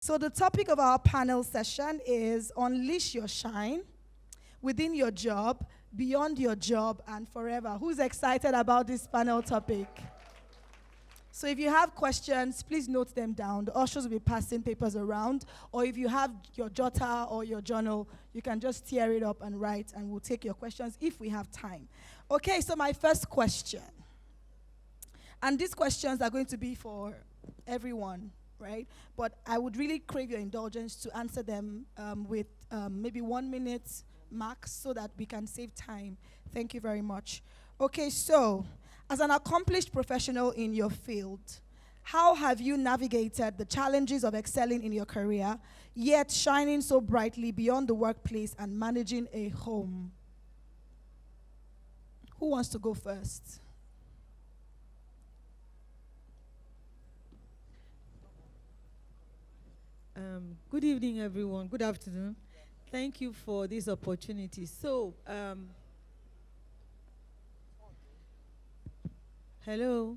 So the topic of our panel session is Unleash Your Shine within your job, beyond your job, and forever. Who's excited about this panel topic? So if you have questions, please note them down. The ushers will be passing papers around. Or if you have your jotter or your journal, you can just tear it up and write, and we'll take your questions if we have time. Okay, so my first question. And these questions are going to be for everyone, right? But I would really crave your indulgence to answer them with maybe 1 minute max so that we can save time. Thank you very much. Okay, so as an accomplished professional in your field, how have you navigated the challenges of excelling in your career, yet shining so brightly beyond the workplace and managing a home? Who wants to go first? Good evening, everyone. Good afternoon. Thank you for this opportunity. So, hello.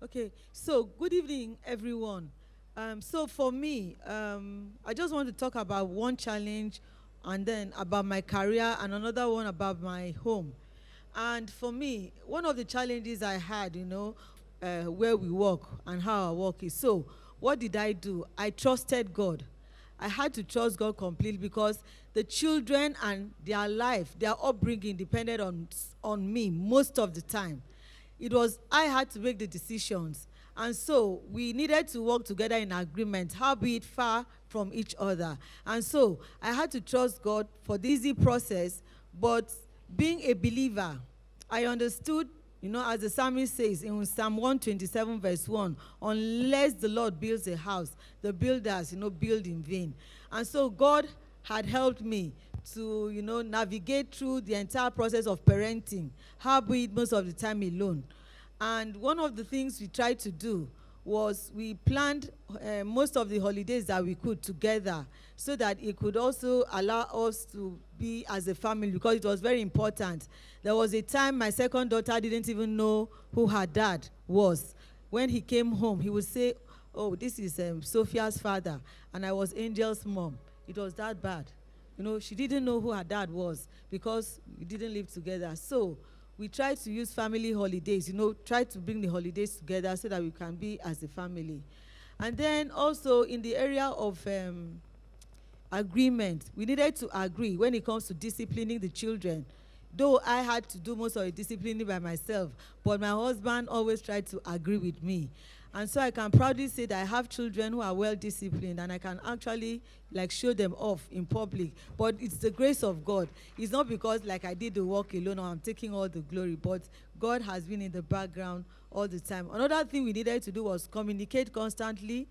Okay. So, good evening, everyone. So, for me, I just want to talk about one challenge, and then about my career, and another one about my home. And for me, one of the challenges I had, where we work and how our work is. So, what did I do? I trusted God. I had to trust God completely because the children and their life, their upbringing depended on me most of the time. I had to make the decisions. And so we needed to work together in agreement, howbeit far from each other. And so I had to trust God for the easy process, but being a believer, I understood, as the psalmist says in Psalm 127 verse 1, unless the Lord builds a house, the builders, build in vain. And so God had helped me to, navigate through the entire process of parenting, howbeit most of the time alone. And one of the things we tried to do was we planned most of the holidays that we could together so that it could also allow us to be as a family, because it was very important. There was a time my second daughter didn't even know who her dad was. When he came home, he would say, "Oh, this is Sophia's father," and I was Angel's mom. It was that bad. She didn't know who her dad was because we didn't live together. So we tried to use family holidays, try to bring the holidays together so that we can be as a family. And then also in the area of agreement, we needed to agree when it comes to disciplining the children. Though I had to do most of the disciplining by myself, but my husband always tried to agree with me. And so I can proudly say that I have children who are well disciplined, and I can actually show them off in public. But it's the grace of God. It's not because I did the work alone or I'm taking all the glory, but God has been in the background all the time. Another thing we needed to do was communicate constantly.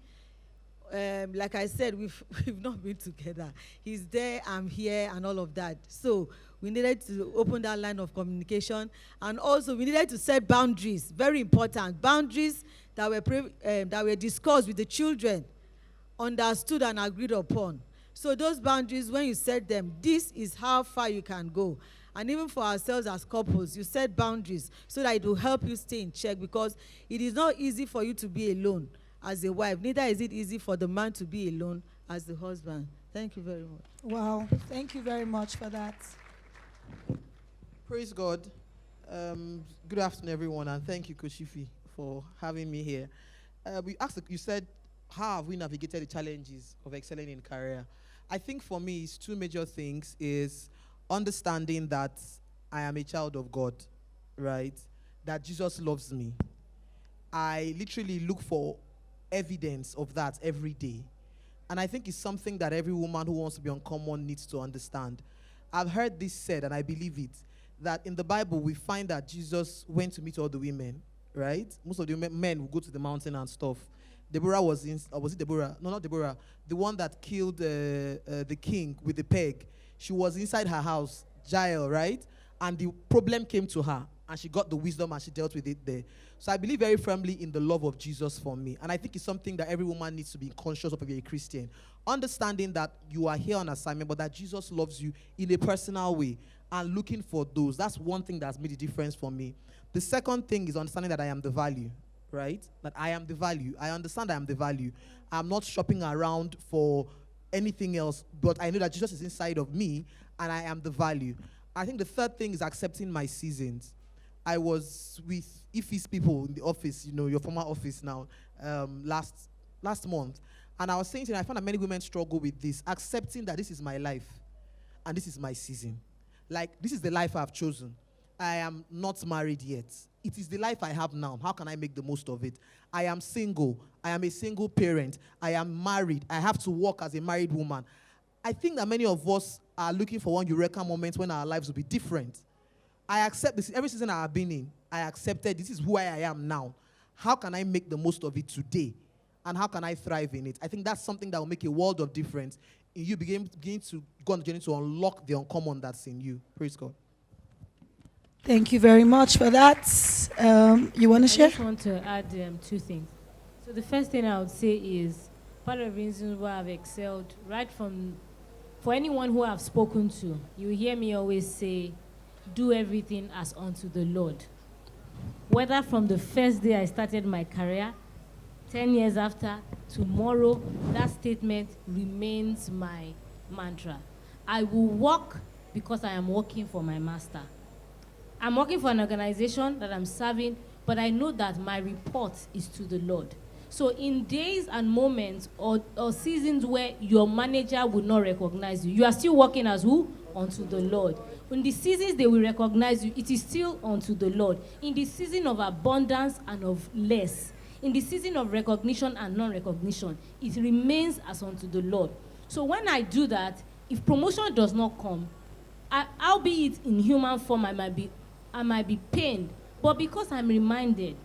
Like I said, we've not been together. He's there, I'm here, and all of that. So we needed to open that line of communication. And also we needed to set boundaries, very important. Boundaries that were discussed with the children, understood and agreed upon. So those boundaries, when you set them, this is how far you can go. And even for ourselves as couples, you set boundaries so that it will help you stay in check, because it is not easy for you to be alone as a wife. Neither is it easy for the man to be alone as the husband. Thank you very much. Wow, thank you very much for that. Praise God. Good afternoon, everyone, and thank you, Coach Iphie, for having me here. You said, how have we navigated the challenges of excelling in career? I think for me, it's two major things. Is understanding that I am a child of God, right? That Jesus loves me. I literally look for evidence of that every day. And I think it's something that every woman who wants to be uncommon needs to understand. I've heard this said, and I believe it, that in the Bible we find that Jesus went to meet all the women, right? Most of the men would go to the mountain and stuff. Deborah was it Deborah? No, not Deborah. The one that killed the king with the peg. She was inside her house, Jael, right? And the problem came to her, and she got the wisdom and she dealt with it there. So I believe very firmly in the love of Jesus for me. And I think it's something that every woman needs to be conscious of if you're a Christian. Understanding that you are here on assignment, but that Jesus loves you in a personal way, and looking for those. That's one thing that's made a difference for me. The second thing is understanding that I am the value, right? That I am the value. I understand I am the value. I'm not shopping around for anything else, but I know that Jesus is inside of me and I am the value. I think the third thing is accepting my seasons. I was with Iphie's people in the office, your former office now, last month. And I was saying to them, I found that many women struggle with this, accepting that this is my life and this is my season. Like, this is the life I've chosen. I am not married yet. It is the life I have now. How can I make the most of it? I am single. I am a single parent. I am married. I have to work as a married woman. I think that many of us are looking for one eureka moment when our lives will be different. I accept this. Every season I have been in, I accepted this is who I am now. How can I make the most of it today? And how can I thrive in it? I think that's something that will make a world of difference in you begin to go on the journey to unlock the uncommon that's in you. Praise God. Thank you very much for that. You want to share? I just want to add two things. So the first thing I would say is part of the reasons why I've excelled, right from, for anyone who I've spoken to, you hear me always say, do everything as unto the Lord. Whether from the first day I started my career, 10 years after, tomorrow, that statement remains my mantra. I will work because I am working for my master. I'm working for an organization that I'm serving, but I know that my report is to the Lord. So in days and moments or seasons where your manager will not recognize you, you are still working as who? Unto the Lord. In the seasons they will recognize you, it is still unto the Lord. In the season of abundance and of less, in the season of recognition and non-recognition, it remains as unto the Lord. So when I do that, if promotion does not come, albeit in human form, I might be pained, but because I'm reminded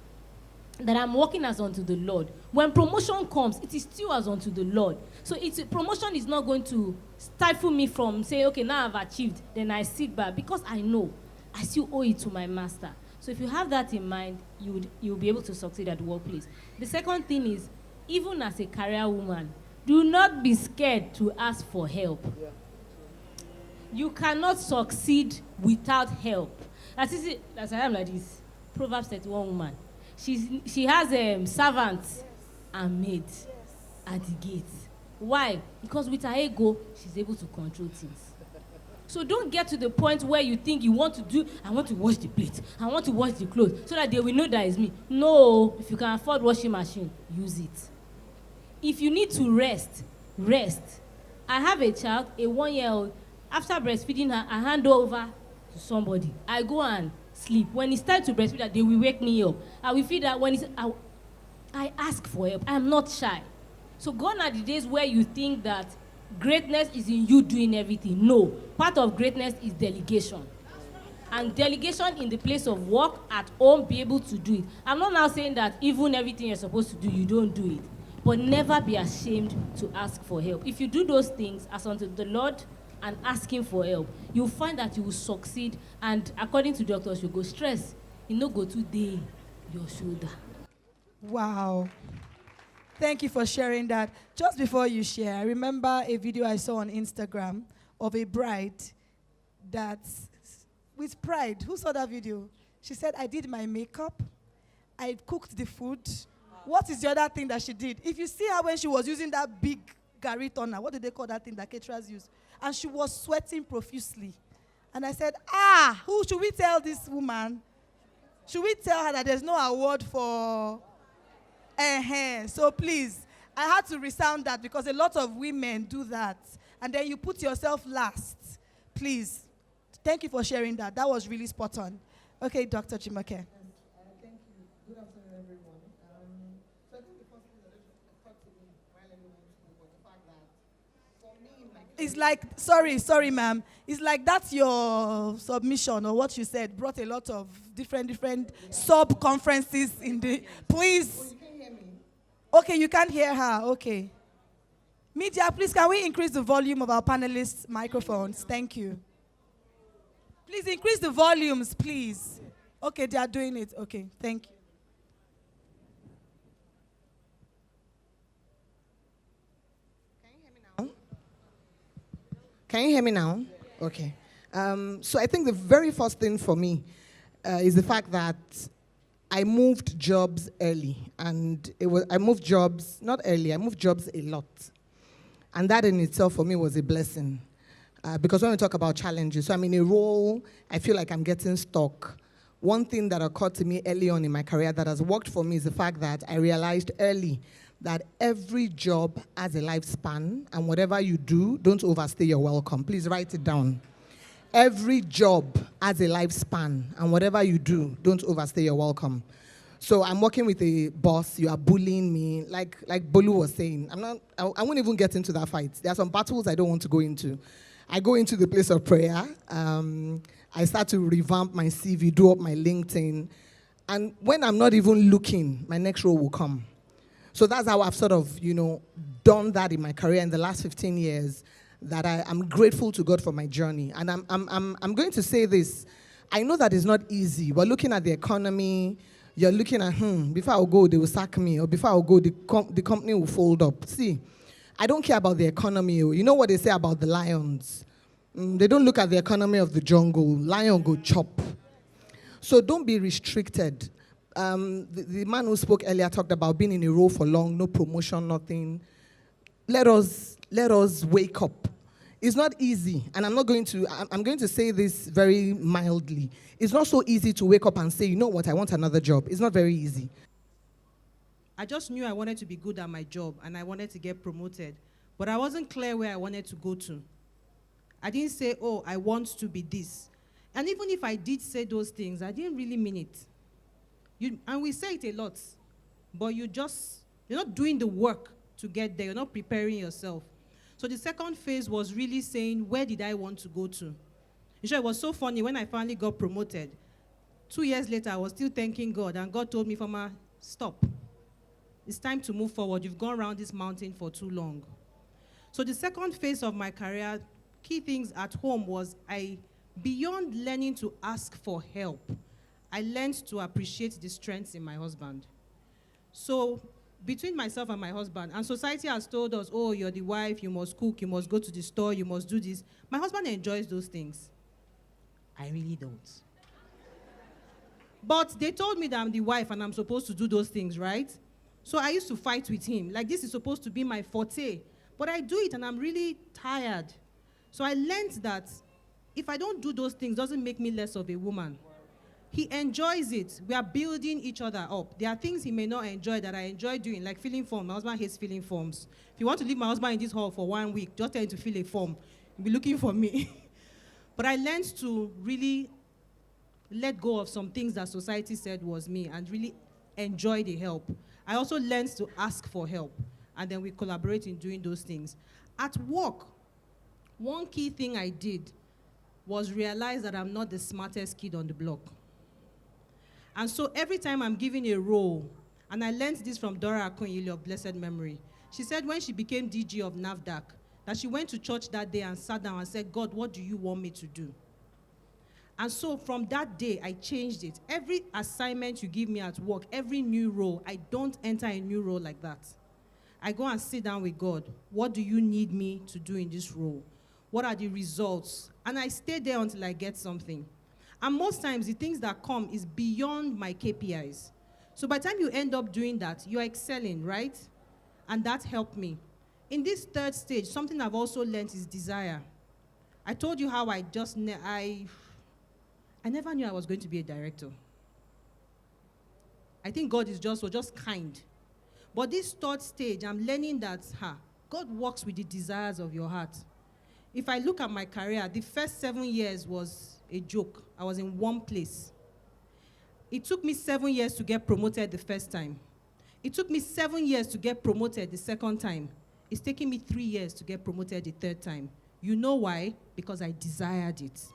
that I'm working as unto the Lord, when promotion comes, it is still as unto the Lord. So promotion is not going to stifle me from saying, okay, now I've achieved, then I sit back, because I know I still owe it to my master. So if you have that in mind, you'll be able to succeed at the workplace. The second thing is, even as a career woman, do not be scared to ask for help. Yeah. You cannot succeed without help. As I am like this, Proverbs 31 woman. She has servants and maids at the gate. Why? Because with her ego, she's able to control things. So don't get to the point where you think you want to do, I want to wash the plate, I want to wash the clothes, so that they will know that it's me. No, if you can afford washing machine, use it. If you need to rest, rest. I have a child, a 1-year-old. After breastfeeding her, I hand over to somebody. I go and sleep. When it's time to breastfeed her, they will wake me up. I will feed her. I ask for help. I am not shy. So gone are the days where you think that greatness is in you doing everything. No. Part of greatness is delegation. And delegation in the place of work, at home, be able to do it. I'm not now saying that even everything you're supposed to do, you don't do it. But never be ashamed to ask for help. If you do those things as unto the Lord and asking for help, you'll find that you will succeed. And according to doctors, you go stress. You no go today your shoulder. Wow. Thank you for sharing that. Just before you share, I remember a video I saw on Instagram of a bride that's with pride. Who saw that video? She said, I did my makeup. I cooked the food. What is the other thing that she did? If you see her when she was using that big Gary toner, what do they call that thing that caterers use? And she was sweating profusely. And I said, who should we tell this woman? Should we tell her that there's no award for... So please, I had to resound that because a lot of women do that. And then you put yourself last. Please. Thank you for sharing that. That was really spot on. Okay, Dr. Jimoke. Thank you. Good afternoon, everyone. So I think the first thing that occurred to me while everyone spoke was the fact that for me, it's like, sorry, ma'am. It's like that's your submission or what you said brought a lot of different sub-conferences in the... Please. Okay, you can't hear her. Okay. Media, please, can we increase the volume of our panelists' microphones? Thank you. Please increase the volumes, please. Okay, they are doing it. Okay, thank you. Can you hear me now? Okay. So I think the very first thing for me is the fact that I moved jobs early, and I moved jobs, not early, I moved jobs a lot. And that in itself for me was a blessing. Because when we talk about challenges, so I'm in a role, I feel like I'm getting stuck. One thing that occurred to me early on in my career that has worked for me is the fact that I realized early that every job has a lifespan, and whatever you do, don't overstay your welcome. Please write it down. Every job has a lifespan, and whatever you do, don't overstay your welcome. So I'm working with a boss, you are bullying me, like Bolu was saying. I won't even get into that fight. There are some battles I don't want to go into. I go into the place of prayer. I start to revamp my CV, do up my LinkedIn. And when I'm not even looking, my next role will come. So that's how I've sort of, done that in my career in the last 15 years, that I'm grateful to God for my journey. And I'm going to say this. I know that it's not easy. We're looking at the economy. You're looking at, before I go, they will sack me. Or before I go, the company will fold up. See, I don't care about the economy. You know what they say about the lions? They don't look at the economy of the jungle. Lion go chop. So don't be restricted. The man who spoke earlier talked about being in a role for long, no promotion, nothing. Let us wake up. It's not easy, and I'm going to say this very mildly. It's not so easy to wake up and say, you know what, I want another job. It's not very easy. I just knew I wanted to be good at my job, and I wanted to get promoted, but I wasn't clear where I wanted to go to. I didn't say, oh, I want to be this. And even if I did say those things, I didn't really mean it. And we say it a lot, but you're not doing the work to get there. You're not preparing yourself. So the second phase was really saying, where did I want to go to? In short, it was so funny when I finally got promoted. 2 years later, I was still thanking God, and God told me, Fama, stop. It's time to move forward. You've gone around this mountain for too long. So the second phase of my career, key things at home was beyond learning to ask for help, I learned to appreciate the strengths in my husband. So between myself and my husband, and society has told us, oh, you're the wife, you must cook, you must go to the store, you must do this. My husband enjoys those things. I really don't. But they told me that I'm the wife and I'm supposed to do those things, right? So I used to fight with him. Like, this is supposed to be my forte. But I do it and I'm really tired. So I learned that if I don't do those things, it doesn't make me less of a woman. He enjoys it. We are building each other up. There are things he may not enjoy that I enjoy doing, like filling forms. My husband hates filling forms. If you want to leave my husband in this hall for 1 week, just tell him to fill a form. He'll be looking for me. But I learned to really let go of some things that society said was me and really enjoy the help. I also learned to ask for help, and then we collaborate in doing those things. At work, one key thing I did was realize that I'm not the smartest kid on the block. And so every time I'm given a role, and I learned this from Dora Akunyili of blessed memory, she said when she became DG of NAFDAC, that she went to church that day and sat down and said, God, what do you want me to do? And so from that day, I changed it. Every assignment you give me at work, every new role, I don't enter a new role like that. I go and sit down with God. What do you need me to do in this role? What are the results? And I stay there until I get something. And most times, the things that come is beyond my KPIs. So by the time you end up doing that, you're excelling, right? And that helped me. In this third stage, something I've also learned is desire. I told you how I never knew I was going to be a director. I think God was just kind. But this third stage, I'm learning that God works with the desires of your heart. If I look at my career, the first 7 years was a joke. I was in one place. It took me 7 years to get promoted the first time. It took me 7 years to get promoted the second time. It's taking me 3 years to get promoted the third time. You know why? Because I desired it.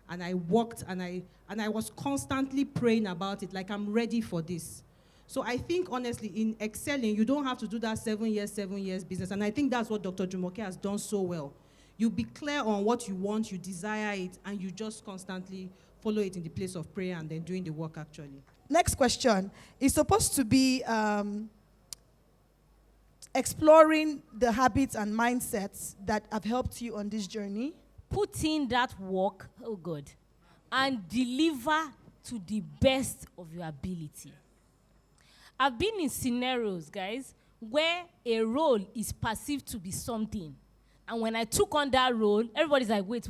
And I worked and I was constantly praying about it, like I'm ready for this. So I think, honestly, in excelling, you don't have to do that 7 years business. And I think that's what Dr. Jumoke has done so well. You be clear on what you want, you desire it, and you just constantly follow it in the place of prayer and then doing the work actually. Next question is supposed to be exploring the habits and mindsets that have helped you on this journey. Put in that work, oh God, and deliver to the best of your ability. I've been in scenarios, guys, where a role is perceived to be something. And when I took on that role, everybody's like, wait.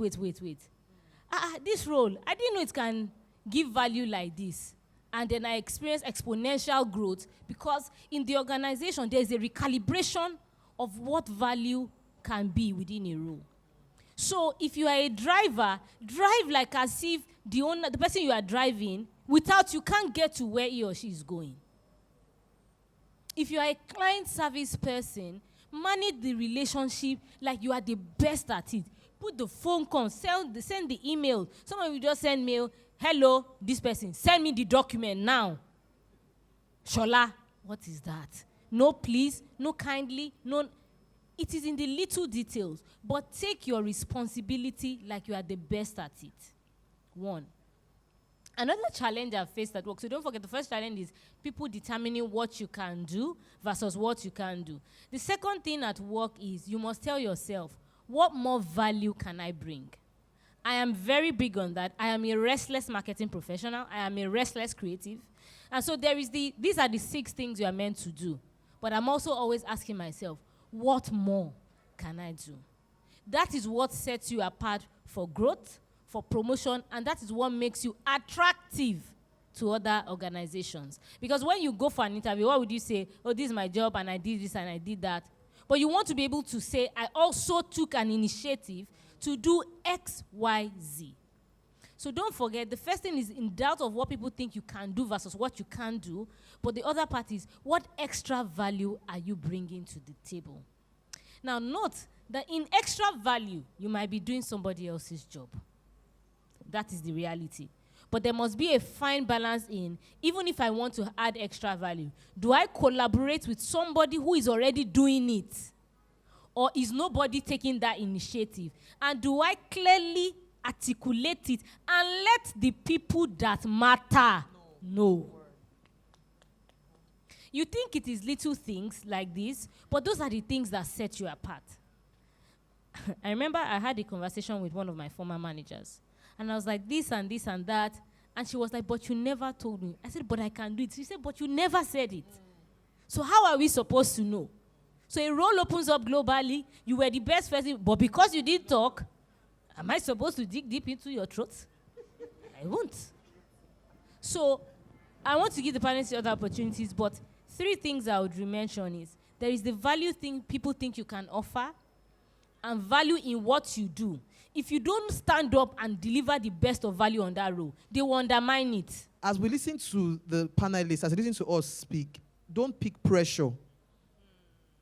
This role, I didn't know it can give value like this. And then I experienced exponential growth because in the organization, there's a recalibration of what value can be within a role. So if you are a driver, drive like as if the person you are driving, without you can't get to where he or she is going. If you are a client service person, manage the relationship like you are the best at it. Put the phone call, send the email. Some of you just send mail, hello, this person, send me the document now. Shola, what is that? No please, no kindly, no. It is in the little details, but take your responsibility like you are the best at it. One. Another challenge I've faced at work, so don't forget the first challenge is people determining what you can do versus what you can't do. The second thing at work is you must tell yourself, what more value can I bring? I am very big on that. I am a restless marketing professional. I am a restless creative. And so these are the 6 things you are meant to do. But I'm also always asking myself, what more can I do? That is what sets you apart for growth, for promotion, and that is what makes you attractive to other organizations. Because when you go for an interview, what would you say? Oh, this is my job, and I did this, and I did that. But you want to be able to say, I also took an initiative to do X, Y, Z. So don't forget, the first thing is in doubt of what people think you can do versus what you can't do. But the other part is, what extra value are you bringing to the table? Now, note that in extra value, you might be doing somebody else's job. That is the reality. But there must be a fine balance in, even if I want to add extra value, do I collaborate with somebody who is already doing it? Or is nobody taking that initiative? And do I clearly articulate it and let the people that matter know? You think it is little things like this, but those are the things that set you apart. I remember I had a conversation with one of my former managers. And I was like, this and this and that. And she was like, but you never told me. I said, but I can do it. She said, but you never said it. So how are we supposed to know? So a role opens up globally. You were the best person, but because you didn't talk, am I supposed to dig deep into your throat? I won't. So I want to give the parents the other opportunities, but 3 things I would mention is there is the value thing people think you can offer and value in what you do. If you don't stand up and deliver the best of value on that role, they will undermine it. As we listen to the panelists, as they listen to us speak, don't pick pressure.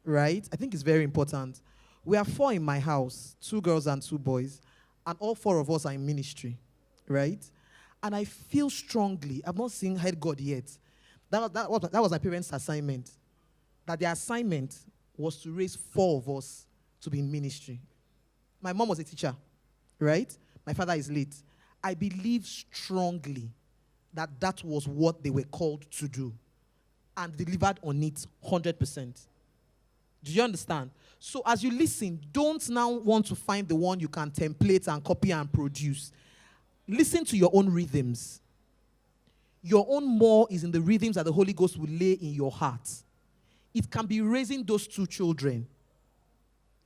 Right? I think it's very important. We are 4 in my house, 2 girls and 2 boys, and all 4 of us are in ministry. Right? And I feel strongly, I've not seen head God yet. That was my parents' assignment. That their assignment was to raise 4 of us to be in ministry. My mom was a teacher. Right? My father is late. I believe strongly that was what they were called to do and delivered on it 100%. Do you understand? So as you listen, don't now want to find the one you can template and copy and produce. Listen to your own rhythms. Your own more is in the rhythms that the Holy Ghost will lay in your heart. It can be raising those 2 children.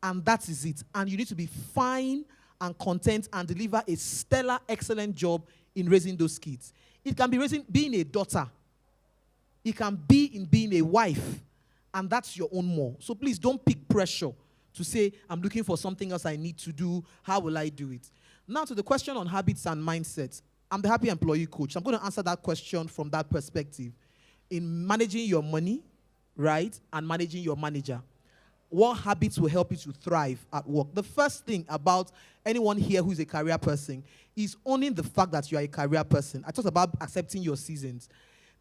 And that is it. And you need to be fine and content and deliver a stellar, excellent job in raising those kids. It can be being a daughter. It can be in being a wife. And that's your own more. So please don't pick pressure to say, I'm looking for something else I need to do. How will I do it? Now to the question on habits and mindsets. I'm the happy employee coach. I'm going to answer that question from that perspective. In managing your money, right, and managing your manager. What habits will help you to thrive at work? The first thing about anyone here who is a career person is owning the fact that you are a career person. I talked about accepting your seasons.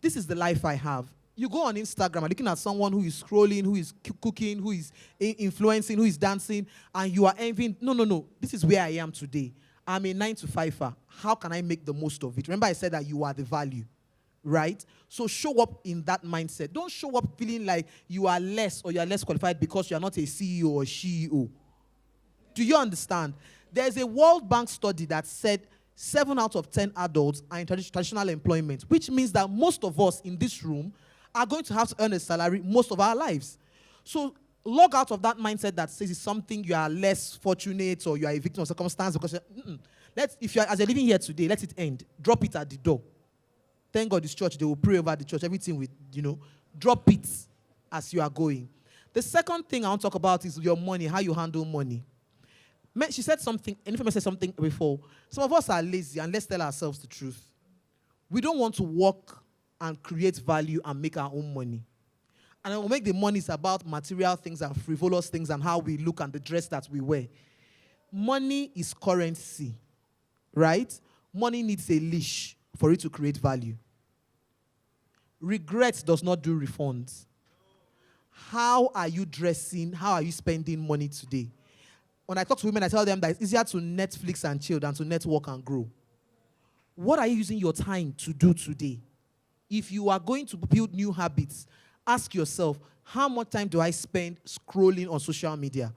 This is the life I have. You go on Instagram and looking at someone who is scrolling, who is cooking, who is influencing, who is dancing, and you are envying. No. This is where I am today. I'm a 9-to-5er. How can I make the most of it? Remember I said that you are the value, right? So show up in that mindset. Don't show up feeling like you are less or you are less qualified because you are not a CEO or CEO. Do you understand? There's a World Bank study that said 7 out of 10 adults are in traditional employment, which means that most of us in this room are going to have to earn a salary most of our lives. So log out of that mindset that says it's something you are less fortunate or you are a victim of circumstance, because if you're living here today, let it end. Drop it at the door. Thank God this church, they will pray over the church, everything with, drop it as you are going. The second thing I want to talk about is your money, how you handle money. She said something, Iphie said something before. Some of us are lazy, and let's tell ourselves the truth. We don't want to work and create value and make our own money. And we'll make the money is about material things and frivolous things and how we look and the dress that we wear. Money is currency, right? Money needs a leash for it to create value. Regret does not do refunds. How are you dressing? How are you spending money today? When I talk to women, I tell them that it's easier to Netflix and chill than to network and grow. What are you using your time to do today? If you are going to build new habits, ask yourself, how much time do I spend scrolling on social media?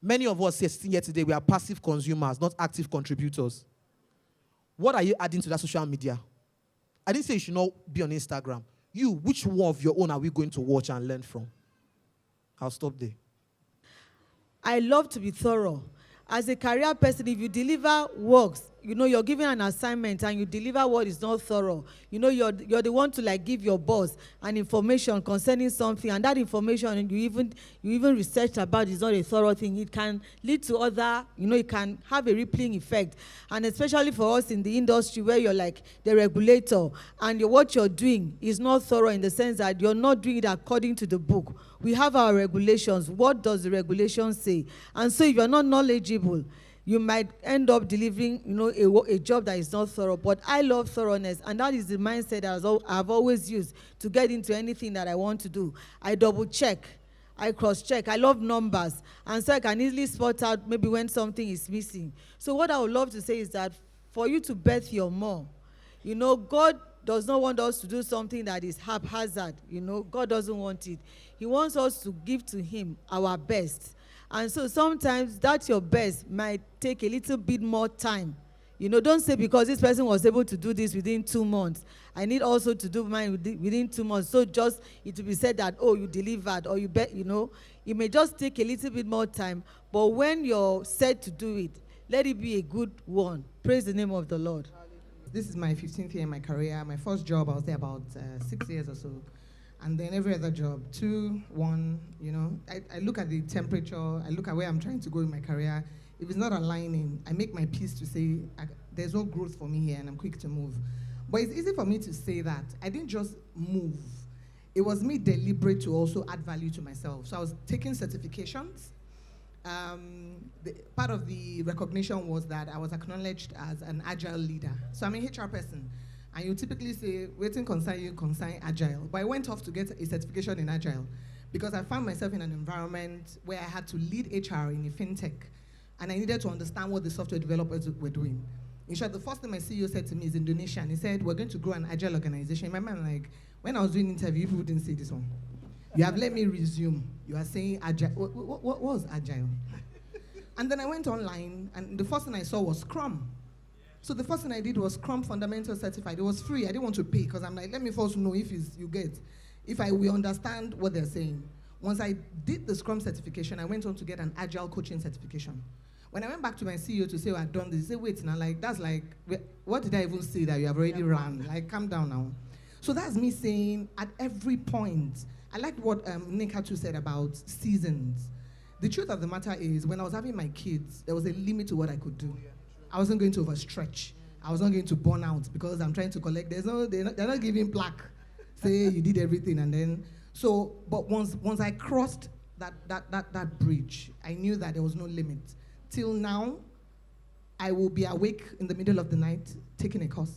Many of us sitting here today, we are passive consumers, not active contributors. What are you adding to that social media? I didn't say you should not be on Instagram. Which one of your own are we going to watch and learn from? I'll stop there. I love to be thorough. As a career person, if you deliver works, you're given an assignment and you deliver what is not thorough, you're the one to give your boss an information concerning something, and that information you even researched about is not a thorough thing. It can lead to other, it can have a rippling effect. And especially for us in the industry where you're like the regulator and what you're doing is not thorough in the sense that you're not doing it according to the book. We have our regulations. What does the regulation say? And so if you're not knowledgeable, you might end up delivering, a job that is not thorough. But I love thoroughness, and that is the mindset that I've always used to get into anything that I want to do. I double check, I cross check. I love numbers, and so I can easily spot out maybe when something is missing. So what I would love to say is that for you to birth your more, God does not want us to do something that is haphazard. God doesn't want it. He wants us to give to him our best. And so sometimes that your best might take a little bit more time. Don't say because this person was able to do this within 2 months, I need also to do mine within 2 months. So just it will be said that, oh, you delivered, or you bet, it may just take a little bit more time. But when you're set to do it, let it be a good one. Praise the name of the Lord. This is my 15th year in my career. My first job, I was there about 6 years or so. And then every other job, 2, 1, I look at the temperature, I look at where I'm trying to go in my career. If it's not aligning, I make my peace to say, there's no growth for me here and I'm quick to move. But it's easy for me to say that. I didn't just move. It was me deliberate to also add value to myself. So I was taking certifications. Part of the recognition was that I was acknowledged as an agile leader. So I'm a HR person. And you typically say, waiting concern agile. But I went off to get a certification in agile because I found myself in an environment where I had to lead HR in a fintech. And I needed to understand what the software developers were doing. In short, the first thing my CEO said to me is Indonesian. He said, we're going to grow an agile organization. In my mind, when I was doing interview, people didn't say this one. You have let me resume. You are saying agile. What was agile? And then I went online, and the first thing I saw was Scrum. So the first thing I did was Scrum Fundamental Certified. It was free. I didn't want to pay because I'm like, let me first know if you get, if I will understand what they're saying. Once I did the Scrum certification, I went on to get an Agile coaching certification. When I went back to my CEO to say, I've done this, he said, wait, now, that's what did I even say that you have already run? Calm down now. So that's me saying at every point, I like what Nick Hatu said about seasons. The truth of the matter is, when I was having my kids, there was a limit to what I could do. I wasn't going to overstretch. I was not going to burn out because I'm trying to collect. They're not giving plaque. Say you did everything and then. So, but once I crossed that bridge, I knew that there was no limit. Till now, I will be awake in the middle of the night taking a course.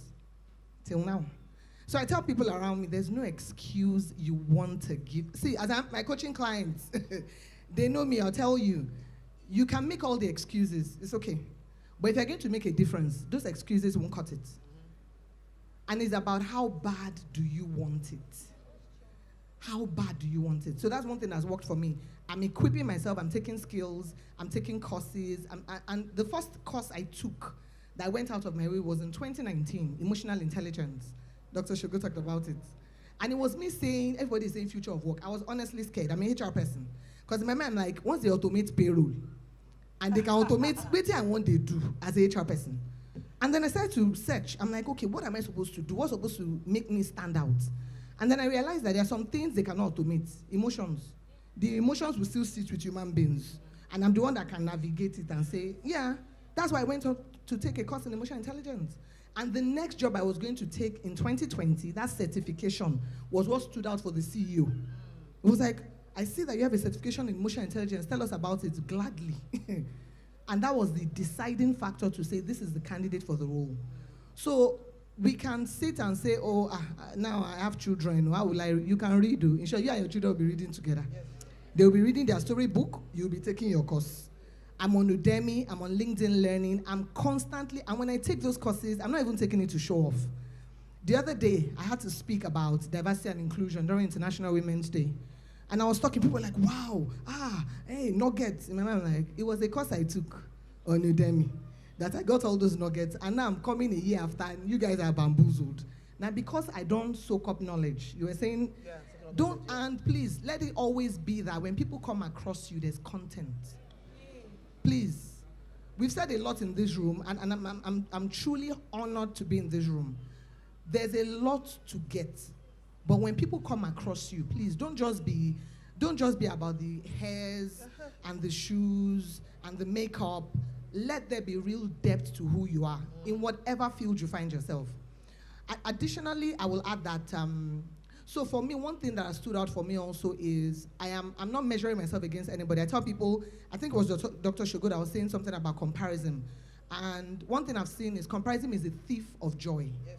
Till now. So I tell people around me, there's no excuse you want to give. See, as my coaching clients, they know me, I'll tell you, you can make all the excuses. It's okay. But if you're going to make a difference, those excuses won't cut it. And it's about how bad do you want it? How bad do you want it? So that's one thing that's worked for me. I'm equipping myself, I'm taking skills, I'm taking courses. And the first course I took that I went out of my way was in 2019, emotional intelligence. Dr. Shogo talked about it. And it was me saying, everybody's saying future of work. I was honestly scared. I'm an HR person. Because in my mind, I'm like, once they automate payroll, and they can automate, what I want they do as a HR person. And then I started to search. I'm like, okay, what am I supposed to do? What's supposed to make me stand out? And then I realized that there are some things they cannot automate. Emotions. The emotions will still sit with human beings. And I'm the one that can navigate it and say, yeah, that's why I went to take a course in emotional intelligence. And the next job I was going to take in 2020, that certification, was what stood out for the CEO. It was like, I see that you have a certification in emotional intelligence. Tell us about it gladly. And that was the deciding factor to say, this is the candidate for the role. So we can sit and say, now I have children. How will I? You can read. In short, you and your children will be reading together. Yes. They will be reading their storybook. You'll be taking your course. I'm on Udemy. I'm on LinkedIn Learning. I'm constantly, and when I take those courses, I'm not even taking it to show off. The other day, I had to speak about diversity and inclusion during International Women's Day. And I was talking, people were like, wow, hey, nuggets. In my mind, like, it was a course I took on Udemy that I got all those nuggets, and now I'm coming a year after, and you guys are bamboozled. Now, because I don't soak up knowledge, you were saying, don't, and please, let it always be that when people come across you, there's content. Please. We've said a lot in this room, and I'm truly honored to be in this room. There's a lot to get. But when people come across you, please don't just be about the hairs and the shoes and the makeup. Let there be real depth to who you are in whatever field you find yourself. Additionally, I will add that, so for me, one thing that has stood out for me also is I'm not measuring myself against anybody. I tell people, I think it was Dr. Shogo that was saying something about comparison. And one thing I've seen is comparison is a thief of joy. Yes.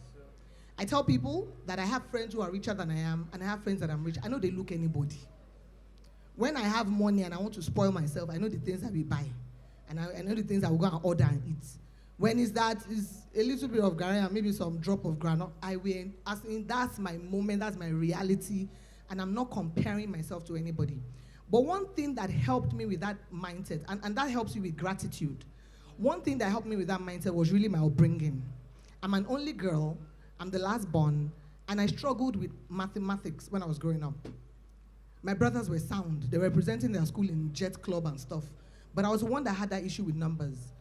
I tell people that I have friends who are richer than I am, and I have friends that I'm rich. I know they look anybody. When I have money and I want to spoil myself, I know the things I will buy. And I know the things I will go and order and eat. When is a little bit of garri and maybe some drop of granola, I will, that's my moment, that's my reality, and I'm not comparing myself to anybody. But one thing that helped me with that mindset, and that helps you with gratitude, one thing that helped me with that mindset was really my upbringing. I'm an only girl. I'm the last born, and I struggled with mathematics when I was growing up. My brothers were sound. They were representing their school in jet club and stuff. But I was the one that had that issue with numbers.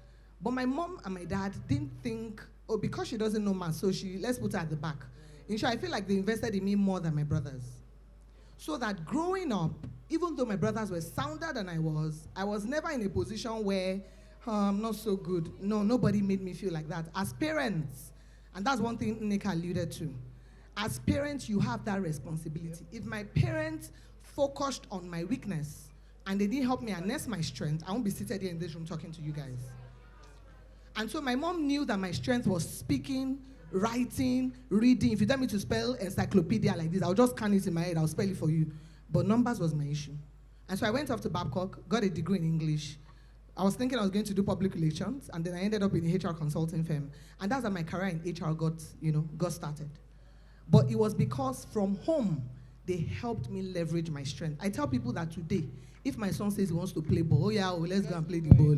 But my mom and my dad didn't think, because she doesn't know math, so let's put her at the back. In short, I feel like they invested in me more than my brothers. So that growing up, even though my brothers were sounder than I was never in a position where I'm not so good. No, nobody made me feel like that. As parents, and that's one thing Nick alluded to. As parents, you have that responsibility. If my parents focused on my weakness and they didn't help me harness my strength, I won't be seated here in this room talking to you guys. And so my mom knew that my strength was speaking, writing, reading. If you tell me to spell encyclopedia like this, I'll just scan it in my head, I'll spell it for you. But numbers was my issue. And so I went off to Babcock, got a degree in English. I was thinking I was going to do public relations, and then I ended up in a HR consulting firm. And that's how my career in HR got started. But it was because from home, they helped me leverage my strength. I tell people that today, if my son says he wants to play ball, let's go and play the ball.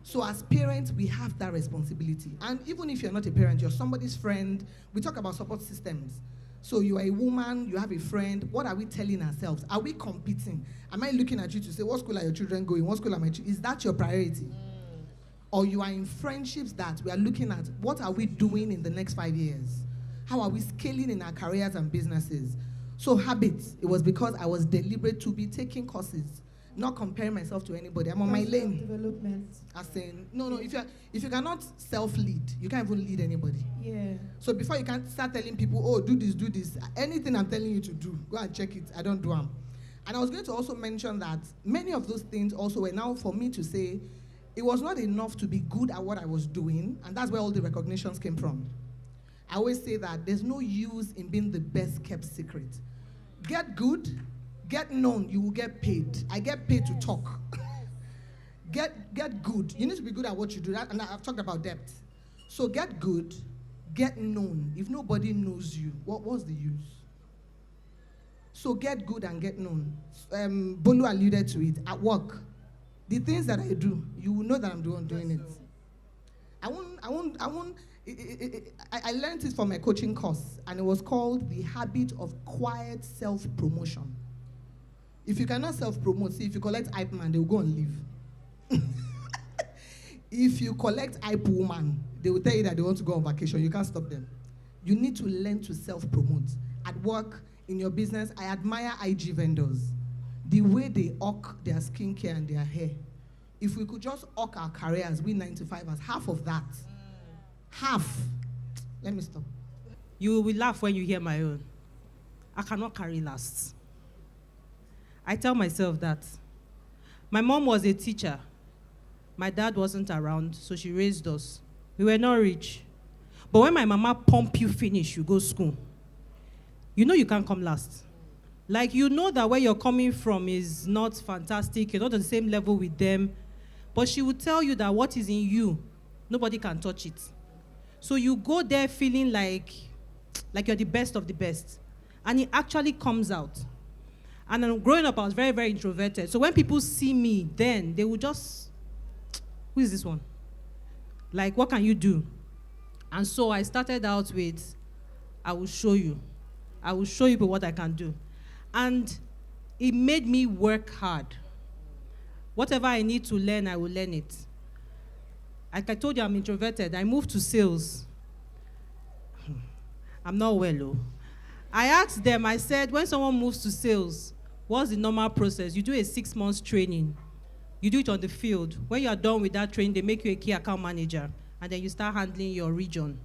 So as parents, we have that responsibility. And even if you're not a parent, you're somebody's friend. We talk about support systems. So you are a woman, you have a friend. What are we telling ourselves? Are we competing? Am I looking at you to say, what school are your children going? What school are my children? Is that your priority? Or you are in friendships that we are looking at, what are we doing in the next 5 years? How are we scaling in our careers and businesses? So habits, it was because I was deliberate to be taking courses, not comparing myself to anybody. I'm on my lane. Development. As saying, no, if you cannot self-lead, you can't even lead anybody. Yeah. So before you can start telling people, do this, anything I'm telling you to do, go and check it. I don't do them. And I was going to also mention that many of those things also were now for me to say, it was not enough to be good at what I was doing, and that's where all the recognitions came from. I always say that there's no use in being the best kept secret. Get good, get known, you will get paid. I get paid to talk. Get good. You need to be good at what you do. And I've talked about depth. So get good, get known. If nobody knows you, what's the use? So get good and get known. Bolu alluded to it. At work, the things that I do, you will know that I'm doing it. I learned it from my coaching course, and it was called the habit of quiet self-promotion. If you cannot self-promote, see, if you collect hype man, they will go and leave. If you collect hype woman, they will tell you that they want to go on vacation. You can't stop them. You need to learn to self-promote. At work, in your business, I admire IG vendors. The way they hawk their skincare and their hair. If we could just hawk our careers, we 9-to-5ers, half of that. Half. Let me stop. You will laugh when you hear my own. I cannot carry last. I tell myself that. My mom was a teacher. My dad wasn't around, so she raised us. We were not rich. But when my mama pump you finish, you go school. You know you can't come last. Like, you know that where you're coming from is not fantastic. You're not on the same level with them. But she will tell you that what is in you, nobody can touch it. So you go there feeling like you're the best of the best. And it actually comes out. And then growing up, I was very, very introverted. So when people see me then, they will just, who is this one? Like, what can you do? And so I started out with, I will show you. I will show you what I can do. And it made me work hard. Whatever I need to learn, I will learn it. Like I told you, I'm introverted. I moved to sales. I'm not well, though. I asked them, I said, when someone moves to sales, what's the normal process? You do a 6 months training. You do it on the field. When you are done with that training, they make you a key account manager, and then you start handling your region.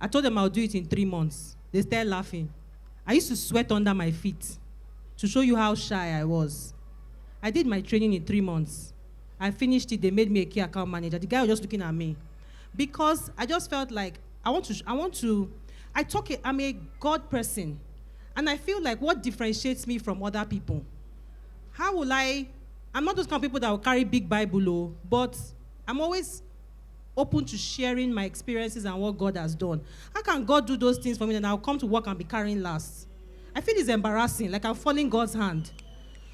I told them I'll do it in 3 months. They started laughing. I used to sweat under my feet to show you how shy I was. I did my training in 3 months. I finished it. They made me a key account manager. The guy was just looking at me because I just felt like I'm a God person, and I feel like what differentiates me from other people. I'm not those kind of people that will carry big Bible, but I'm always open to sharing my experiences and what God has done. How can God do those things for me and I'll come to work and be carrying last? I feel it's embarrassing, like I'm falling God's hand.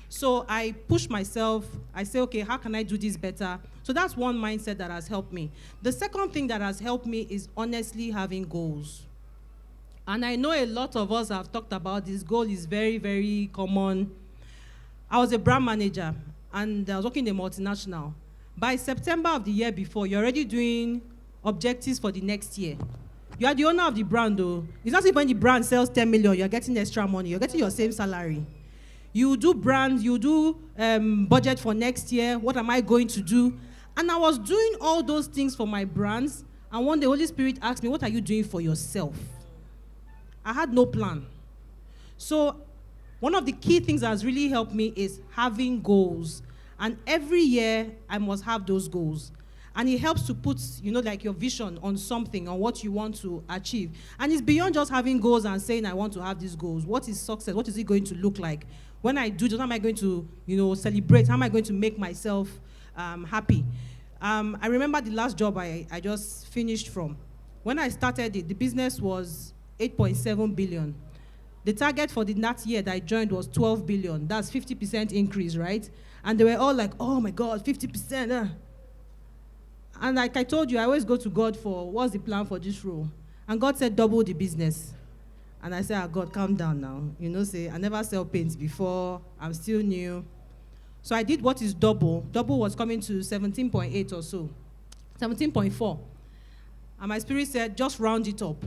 So I push myself. I say, okay, how can I do this better? So that's one mindset that has helped me. The second thing that has helped me is honestly having goals. And I know a lot of us have talked about this. Goal is very, very common. I was a brand manager, and I was working in a multinational. By September of the year before, you're already doing objectives for the next year. You are the owner of the brand, though. It's not as if when the brand sells 10 million, you're getting extra money. You're getting your same salary. You do brand, you do budget for next year. What am I going to do? And I was doing all those things for my brands. And one day, Holy Spirit asked me, what are you doing for yourself? I had no plan. So one of the key things that has really helped me is having goals. And every year, I must have those goals. And it helps to put, like your vision on something, on what you want to achieve. And it's beyond just having goals and saying, I want to have these goals. What is success? What is it going to look like? When I do this, how am I going to, celebrate? How am I going to make myself happy? I remember the last job I just finished from. When I started it, the business was 8.7 billion. The target for that year that I joined was 12 billion. That's 50% increase, right? And they were all like, oh my God, 50%. And like I told you, I always go to God for what's the plan for this role. And God said, double the business. And I said, God, calm down now. Say, I never sell paints before. I'm still new. So I did what is double. Double was coming to 17.8 or so. 17.4. And my spirit said, just round it up.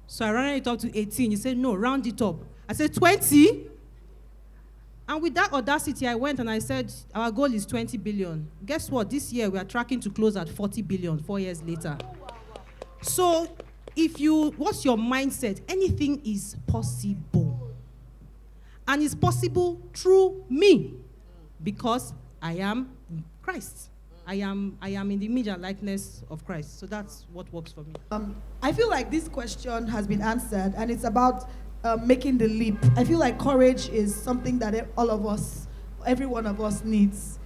So I rounded it up to 18. He said, no, round it up. I said, 20? And with that audacity, I went and I said, our goal is 20 billion. Guess what? This year, we are tracking to close at 40 billion 4 years later. So what's your mindset? Anything is possible. And it's possible through me because I am Christ. I am in the image and likeness of Christ. So that's what works for me. I feel like this question has been answered, and it's about making the leap. I feel like courage is something that all of us, every one of us needs.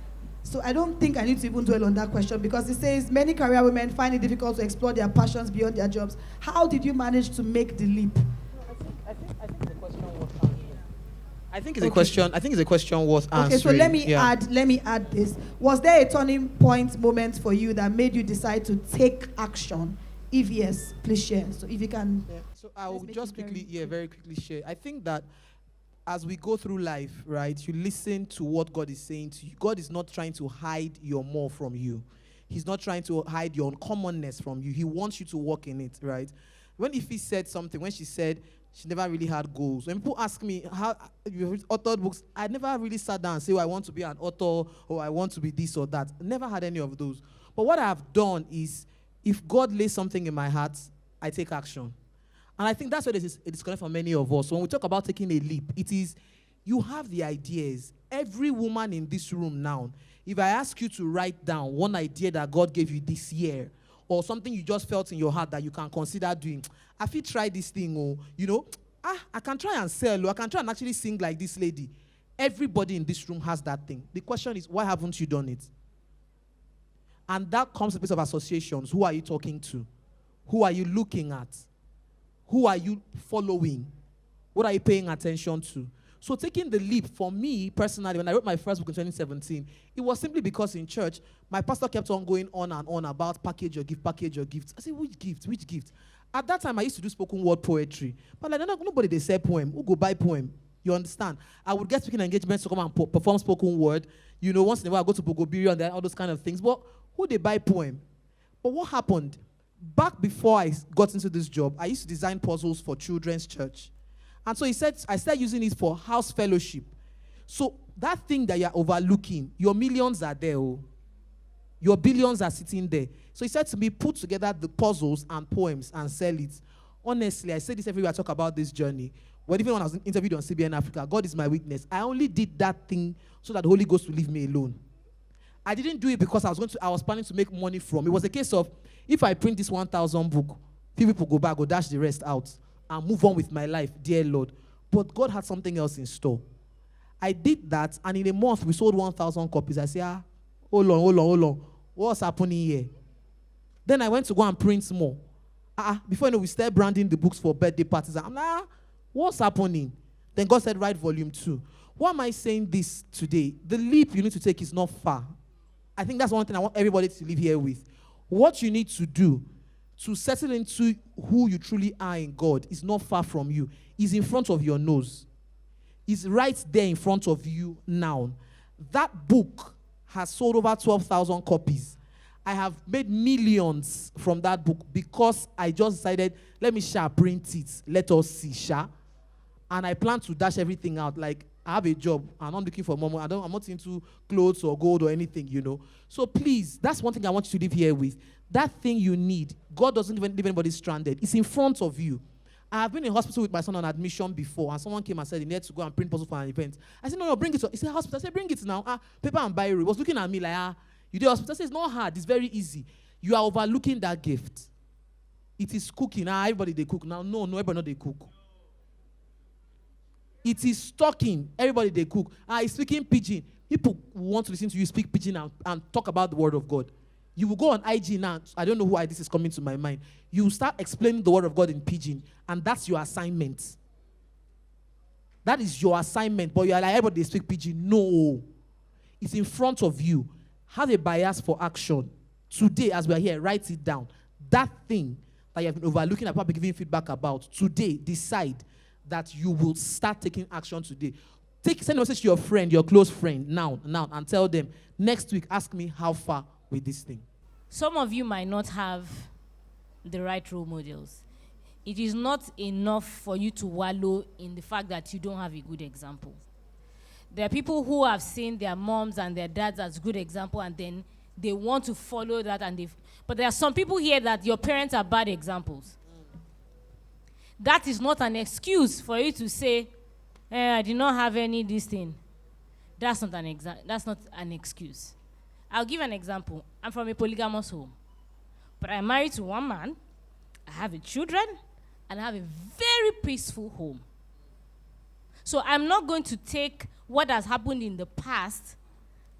So I don't think I need to even dwell on that question because it says many career women find it difficult to explore their passions beyond their jobs. How did you manage to make the leap? I think the question was how. I think it's a question. I think it's a question worth answering. Okay, so let me add this. Was there a turning point moment for you that made you decide to take action? If yes, please share. So if you can. Yeah. So I will just very quickly share. I think that as we go through life, right, you listen to what God is saying to you. God is not trying to hide your more from you. He's not trying to hide your uncommonness from you. He wants you to walk in it, right? When Iphie said something, when she said she never really had goals. When people ask me, how you authored books, I never really sat down and say, I want to be an author or I want to be this or that. Never had any of those. But what I've done is, if God lays something in my heart, I take action. And I think that's what it is disconnect for many of us. So when we talk about taking a leap, it is, you have the ideas. Every woman in this room now, if I ask you to write down one idea that God gave you this year, or something you just felt in your heart that you can consider doing, I feel try this thing, or, I can try and sell, or I can try and actually sing like this lady. Everybody in this room has that thing. The question is, why haven't you done it? And that comes to a place of associations. Who are you talking to? Who are you looking at? Who are you following? What are you paying attention to? So taking the leap, for me personally, when I wrote my first book in 2017, it was simply because in church, my pastor kept on going on and on about package your gift. I said, which gift? At that time, I used to do spoken word poetry. But like, nobody, they say poem. Who go buy poem? You understand? I would get speaking engagements to come and perform spoken word. Once in a while, I go to Bogobiri and all those kind of things. But who they buy poem? But what happened? Back before I got into this job, I used to design puzzles for children's church. And so I started using it for house fellowship. So that thing that you're overlooking, your millions are there. Your billions are sitting there. So he said to me, put together the puzzles and poems and sell it. Honestly, I say this everywhere I talk about this journey. Even when I was interviewed on CBN Africa, God is my witness. I only did that thing so that the Holy Ghost will leave me alone. I didn't do it because I was planning to make money from. It was a case of, if I print this 1,000 book, people go back, go dash the rest out, and move on with my life, dear Lord. But God had something else in store. I did that, and in a month, we sold 1,000 copies. I said, hold on. What's happening here? Then I went to go and print more. Before we started branding the books for birthday parties. I'm like, what's happening? Then God said, write volume 2. Why am I saying this today? The leap you need to take is not far. I think that's one thing I want everybody to leave here with. What you need to do to settle into who you truly are in God is not far from you. It's in front of your nose. It's right there in front of you now. That book has sold over 12,000 copies. I have made millions from that book because I just decided, let me print it. Let us see, And I plan to dash everything out. Like, I have a job. I'm not looking for money. I'm not into clothes or gold or anything, So please, that's one thing I want you to leave here with. That thing you need, God doesn't even leave anybody stranded. It's in front of you. I have been in hospital with my son on admission before, and someone came and said he needed to go and print puzzle for an event. I said, no, bring it. He said, hospital. I said, bring it now. Paper and biro. He was looking at me like, you do hospital. I said, it's not hard. It's very easy. You are overlooking that gift. It is cooking. Everybody, they cook. Now, no, everybody know they cook. It is talking. Everybody, they cook. It's speaking pidgin. People want to listen to you speak pidgin and talk about the word of God. You will go on IG now. I don't know why this is coming to my mind. You will start explaining the word of God in pidgin, and that's your assignment. That is your assignment. But you are like, everybody, they speak pidgin. No. It's in front of you. Have a bias for action. Today, as we are here, write it down. That thing that you have been overlooking and probably giving feedback about, today, decide that you will start taking action today. Send a message to your friend, your close friend, now, and tell them, next week, ask me how far with this thing. Some of you might not have the right role models. It is not enough for you to wallow in the fact that you don't have a good example. There are people who have seen their moms and their dads as good example, and then they want to follow that. But there are some people here that your parents are bad examples. That is not an excuse for you to say, I did not have any this thing. That's not an excuse. I'll give an example. I'm from a polygamous home, but I'm married to one man. I have children, and I have a very peaceful home. So I'm not going to take what has happened in the past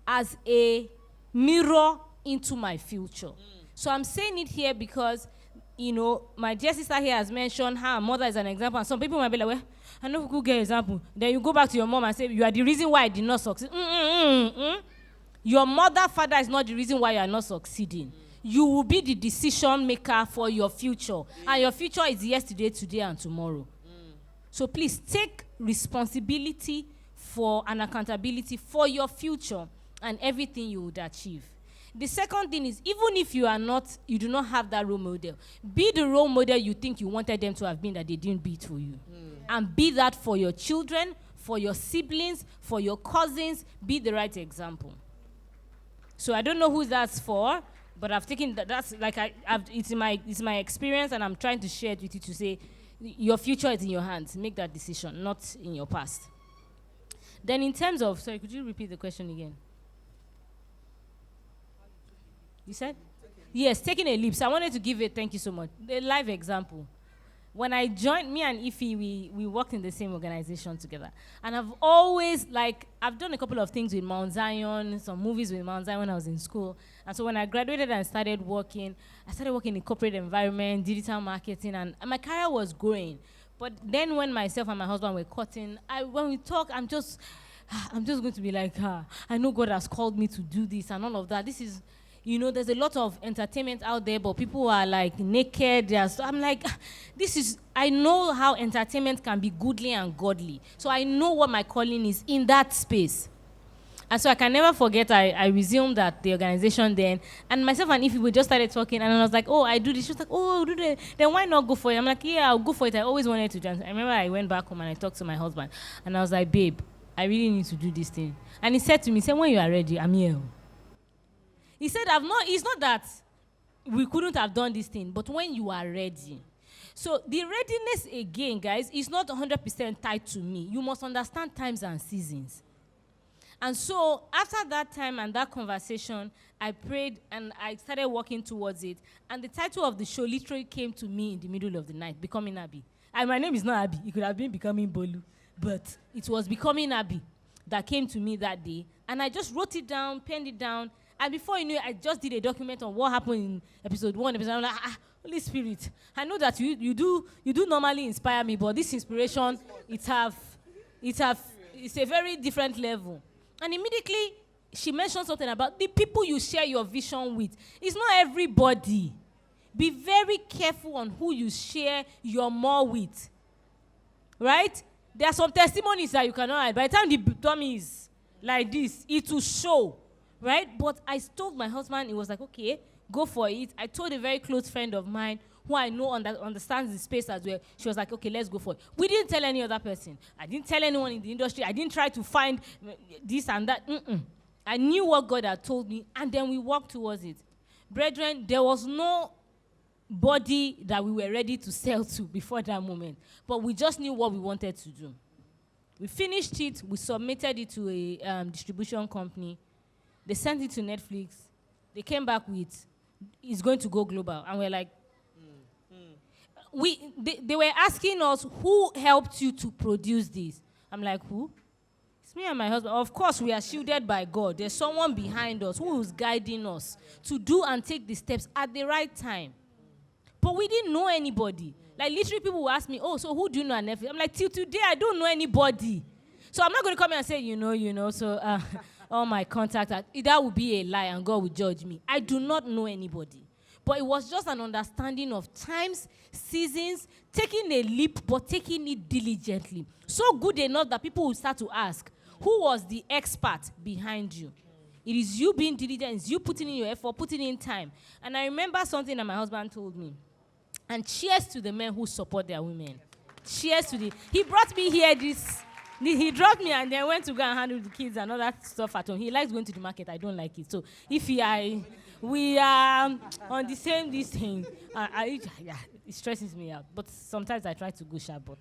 as a mirror into my future. So I'm saying it here because my dear sister here has mentioned her mother is an example, and some people might be like, well, I know who could get example. Then you go back to your mom and say, you are the reason why I did not succeed. Your mother, father is not the reason why you are not succeeding. You will be the decision maker for your future. And your future is yesterday, today, and tomorrow. So please take responsibility for and accountability for your future and everything you would achieve. The second thing is, even if you do not have that role model, be the role model you think you wanted them to have been that they didn't be it for you. And be that for your children, for your siblings, for your cousins. Be the right example. So I don't know who that's for, but I've taken that's like it's my experience, and I'm trying to share it with you to say your future is in your hands. Make that decision, not in your past. Then in terms of, sorry, could you repeat the question again? You said? Yes, taking a leap. So I wanted to give it, thank you so much, a live example. When I joined, me and Iphie, we worked in the same organization together. And I've always, I've done a couple of things with Mount Zion, some movies with Mount Zion when I was in school. And so when I graduated and started working, I started working in corporate environment, digital marketing, and my career was growing. But then when myself and my husband were cutting, when we talk, I'm just going to be like, I know God has called me to do this and all of that. This is, there's a lot of entertainment out there, but people are naked. I'm like, I know how entertainment can be goodly and godly. So I know what my calling is in that space. And so I can never forget, I resumed at the organization then, and myself and Iphie, we just started talking, and I was like, oh, I do this. She was like, oh, do that. Then why not go for it? I'm like, yeah, I'll go for it. I always wanted to join. I remember I went back home and I talked to my husband, and I was like, babe, I really need to do this thing. And he said to me, when you are ready, I'm here. He said, it's not that we couldn't have done this thing, but when you are ready. So the readiness, again, guys, is not 100% tied to me. You must understand times and seasons. And so after that time and that conversation, I prayed and I started working towards it. And the title of the show literally came to me in the middle of the night, Becoming Abby. And my name is not Abby. It could have been Becoming Bolu. But it was Becoming Abby that came to me that day. And I just wrote it down, penned it down. And before you knew it, I just did a document on what happened in episode 1. I'm like, Holy Spirit, I know that you do normally inspire me, but this inspiration, it's a very different level. And immediately, she mentioned something about the people you share your vision with. It's not everybody. Be very careful on who you share your more with. Right? There are some testimonies that you cannot hide. By the time the tummy is like this, it will show. Right? But I told my husband, he was like, okay, go for it. I told a very close friend of mine who I know understands the space as well. She was like, okay, let's go for it. We didn't tell any other person. I didn't tell anyone in the industry. I didn't try to find this and that. I knew what God had told me, and then we walked towards it. Brethren, there was no body that we were ready to sell to before that moment. But we just knew what we wanted to do. We finished it. We submitted it to a distribution company. They sent it to Netflix. They came back with, it's going to go global. And we're like, they were asking us, who helped you to produce this? I'm like, who? It's me and my husband. Of course, we are shielded by God. There's someone behind us who is guiding us to do and take the steps at the right time. But we didn't know anybody. Like, literally, people will ask me, oh, so who do you know at Netflix? I'm like, till today, I don't know anybody. So I'm not going to come here and say, so all my contacts, that would be a lie and God will judge me. I do not know anybody. But it was just an understanding of times, seasons, taking a leap, but taking it diligently. So good enough that people will start to ask, who was the expert behind you? It is you being diligent, it's you putting in your effort, putting in time. And I remember something that my husband told me. And cheers to the men who support their women. Cheers to he brought me here he dropped me and then went to go and handle the kids and all that stuff at home. He likes going to the market. I don't like it. So we are on the same thing. It stresses me out. But sometimes I try to go sharp, but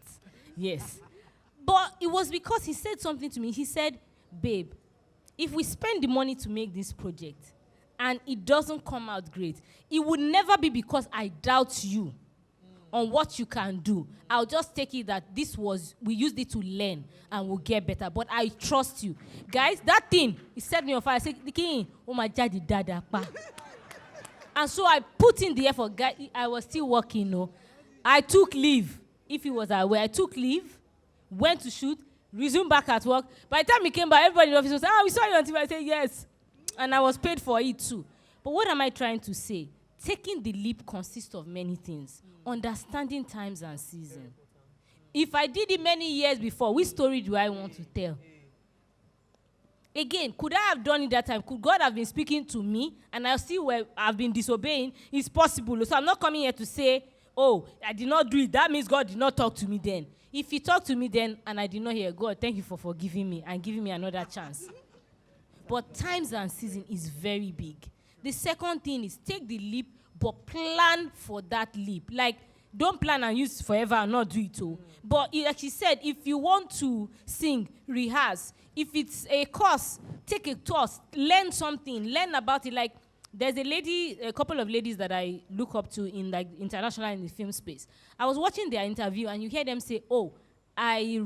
yes. But it was because he said something to me. He said, babe, if we spend the money to make this project and it doesn't come out great, it would never be because I doubt you on what you can do. I'll just take it that we used it to learn and we'll get better. But I trust you. Guys, that thing, it set me on fire. I said, the king, oh my daddy, dada, pa. And so I put in the effort. I was still working, no. I took leave. If he was aware, I took leave, went to shoot, resumed back at work. By the time he came back, everybody in the office was like, we saw you on TV. I said, yes. And I was paid for it too. But what am I trying to say? Taking the leap consists of many things. Understanding times and seasons. If I did it many years before, which story do I want to tell? Again, could I have done it that time? Could God have been speaking to me and I still have been disobeying? It's possible. So I'm not coming here to say, oh, I did not do it. That means God did not talk to me then. If he talked to me then and I did not hear, God, thank you for forgiving me and giving me another chance. But times and season is very big. The second thing is take the leap, but plan for that leap. Like, don't plan and use forever and not do it all. But like she said, if you want to sing, rehearse. If it's a course, take a course, learn something, learn about it. Like, there's a couple of ladies that I look up to in like international in the film space. I was watching their interview and you hear them say, oh, I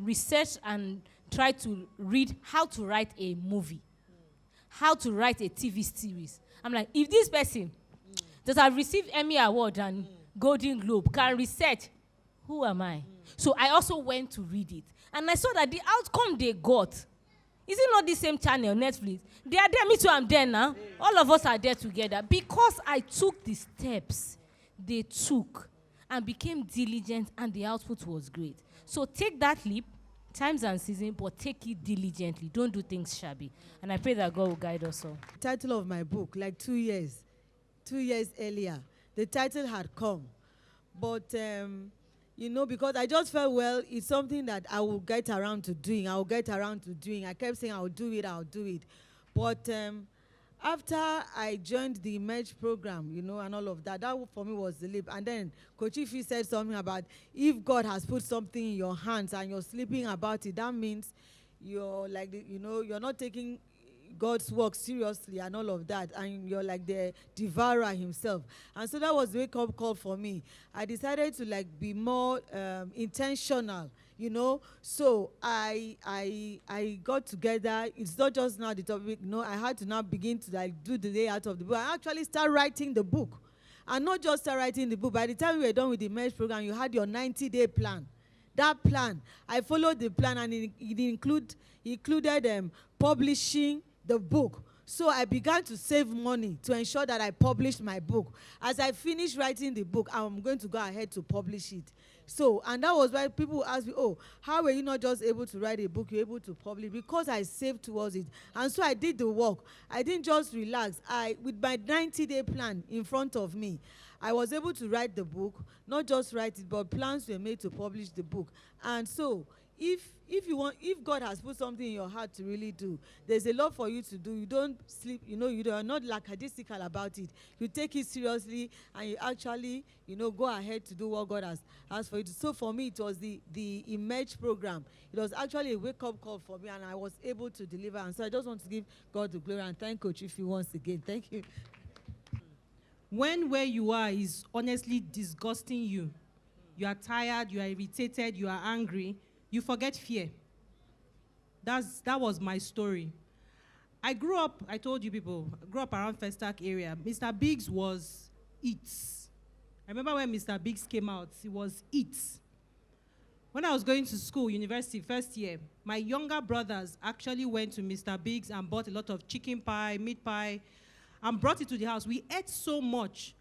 researched and tried to read how to write a movie, how to write a TV series. I'm like, if this person that have received Emmy Award and Golden Globe can research, who am I? So I also went to read it. And I saw that the outcome they got, is it not the same channel, Netflix? They are there, me too, I'm there now. All of us are there together. Because I took the steps they took and became diligent and the output was great. So take that leap, times and season, but take it diligently. Don't do things shabby. And I pray that God will guide us all. Title of my book, like 2 years earlier, the title had come. But, because I just felt, well, it's something that I will get around to doing. I kept saying, I'll do it. But after I joined the Emerge program, and all of that, that for me was the leap. And then Coach Iphie said something about if God has put something in your hands and you're sleeping about it, that means you're like, you're not taking God's work seriously and all of that, and you're like the devourer himself. And so that was the wake-up call for me. I decided to be more intentional, So I got together. It's not just now the topic, I had to now begin to do the layout of the book. I actually start writing the book. And not just start writing the book. By the time we were done with the Merge program, you had your 90-day plan. That plan, I followed the plan, and it included publishing the book. So I began to save money to ensure that I published my book. As I finished writing the book, I'm going to go ahead to publish it. So, and that was why people asked me, oh, how were you not just able to write a book, you're able to publish? Because I saved towards it. And so I did the work. I didn't just relax. With my 90-day plan in front of me, I was able to write the book, not just write it, but plans were made to publish the book. And so, if God has put something in your heart to really do, there's a lot for you to do. You don't sleep, you are not lackadaisical about it. You take it seriously and you actually, go ahead to do what God has asked for you to. So for me, it was the Emerge program. It was actually a wake-up call for me, and I was able to deliver. And so I just want to give God the glory and thank Coach Iphie once again. Thank you. When where you are is honestly disgusting you, you are tired, you are irritated, you are angry, you forget fear. That was my story. I told you people, I grew up around Festac area. Mr. Biggs was it. I remember when Mr. Biggs came out, it was it. When I was going to school, university, first year, my younger brothers actually went to Mr. Biggs and bought a lot of chicken pie, meat pie, and brought it to the house. We ate so much,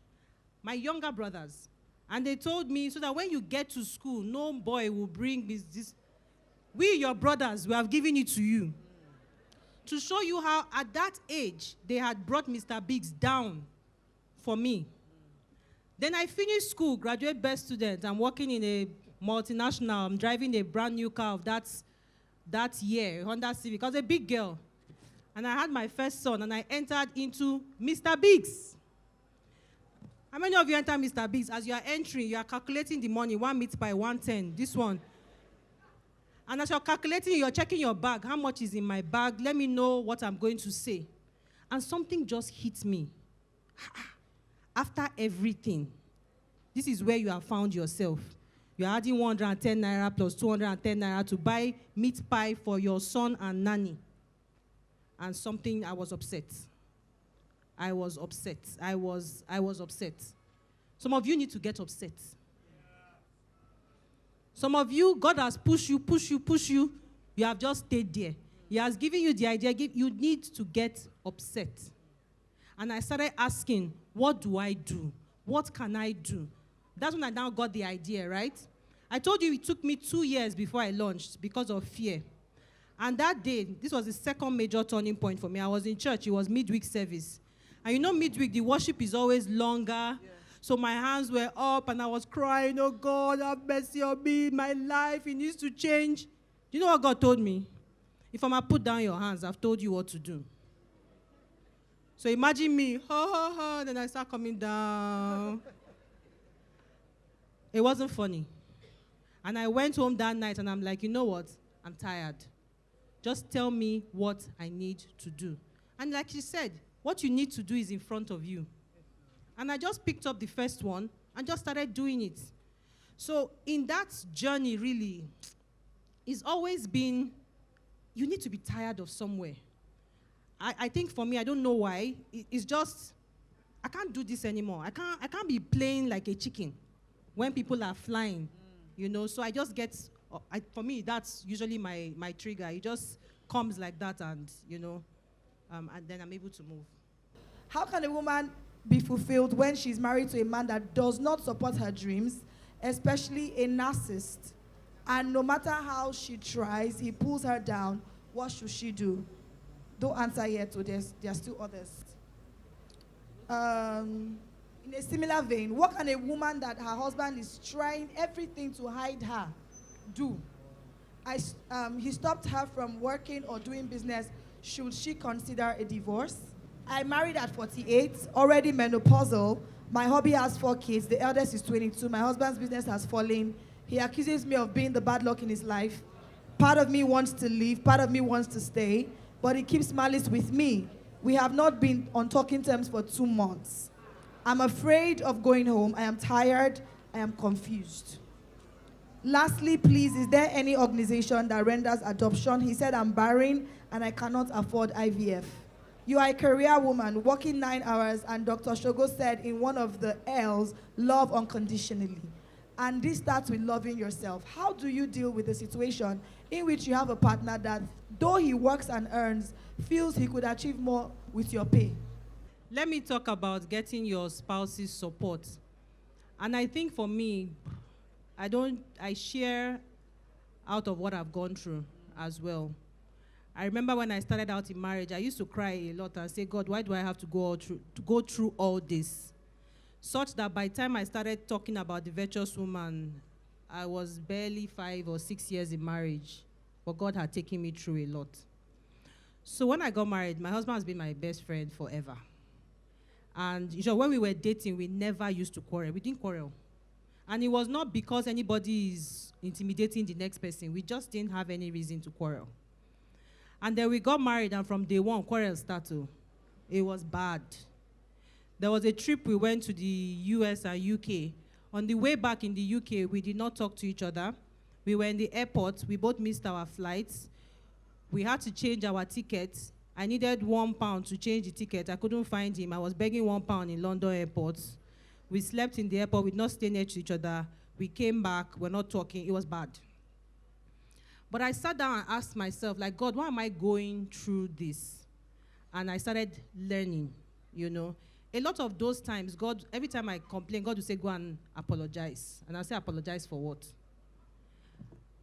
my younger brothers. And they told me, so that when you get to school, no boy will bring this. We, your brothers, we have given it to you. To show you how, at that age, they had brought Mr. Biggs down for me. Then I finished school, graduate best student. I'm working in a multinational. I'm driving a brand new car of that year, Honda Civic. I was a big girl. And I had my first son, and I entered into Mr. Biggs. How many of you enter Mr. Biggs? As you are entering, you are calculating the money, 1 meat pie, 110, this one. And as you're calculating, you're checking your bag. How much is in my bag? Let me know what I'm going to say. And something just hit me. After everything, this is where you have found yourself. You're adding 110 naira plus 210 naira to buy meat pie for your son and nanny. And something, I was upset. I was upset. I was upset. Some of you need to get upset. Some of you, God has pushed you, pushed you, pushed you. You have just stayed there. He has given you the idea. You need to get upset. And I started asking, what do I do? What can I do? That's when I now got the idea, right? I told you it took me 2 years before I launched because of fear. And that day, this was the second major turning point for me. I was in church. It was midweek service. And you know midweek, the worship is always longer. Yeah. So my hands were up and I was crying, oh God, have mercy on me, my life, it needs to change. You know what God told me? If I'm going to put down your hands, I've told you what to do. So imagine me, then I start coming down. It wasn't funny. And I went home that night and I'm like, you know what? I'm tired. Just tell me what I need to do. And like she said, what you need to do is in front of you. And I just picked up the first one and just started doing it. So in that journey, really, it's always been, you need to be tired of somewhere. I think for me, I don't know why, it's just, I can't do this anymore. I can't be playing like a chicken when people are flying, you know. So I just get, for me, that's usually my trigger. It just comes like that and, you know, and then I'm able to move. How can a woman be fulfilled when she's married to a man that does not support her dreams, especially a narcissist? And no matter how she tries, he pulls her down. What should she do? Don't answer yet, so there's still others. In a similar vein, what can a woman that her husband is trying everything to hide her do? He stopped her from working or doing business. Should she consider a divorce? I married at 48, already menopausal. My hubby has 4 kids. The eldest is 22. My husband's business has fallen. He accuses me of being the bad luck in his life. Part of me wants to leave. Part of me wants to stay. But he keeps malice with me. We have not been on talking terms for 2 months. I'm afraid of going home. I am tired. I am confused. Lastly, please, is there any organization that renders adoption? He said, I'm barren and I cannot afford IVF. You are a career woman working 9 hours, and Dr. Shogo said in one of the L's, love unconditionally. And this starts with loving yourself. How do you deal with the situation in which you have a partner that, though he works and earns, feels he could achieve more with your pay? Let me talk about getting your spouse's support. And I think for me, I share out of what I've gone through as well. I remember when I started out in marriage, I used to cry a lot and say, God, why do I have to go through all this? Such that by the time I started talking about the virtuous woman, I was barely 5 or 6 years in marriage, but God had taken me through a lot. So when I got married, my husband has been my best friend forever. And you know, when we were dating, we never used to quarrel. We didn't quarrel. And it was not because anybody is intimidating the next person. We just didn't have any reason to quarrel. And then we got married, and from day one, quarrels started. It was bad. There was a trip we went to the US and UK. On the way back in the UK, we did not talk to each other. We were in the airport. We both missed our flights. We had to change our tickets. I needed £1 to change the ticket. I couldn't find him. I was begging £1 in London airport. We slept in the airport. We did not stay next to each other. We came back. We're not talking. It was bad. But I sat down and asked myself, like, God, why am I going through this? And I started learning, you know. A lot of those times, God, every time I complain, God would say, go and apologize. And I'll say, apologize for what?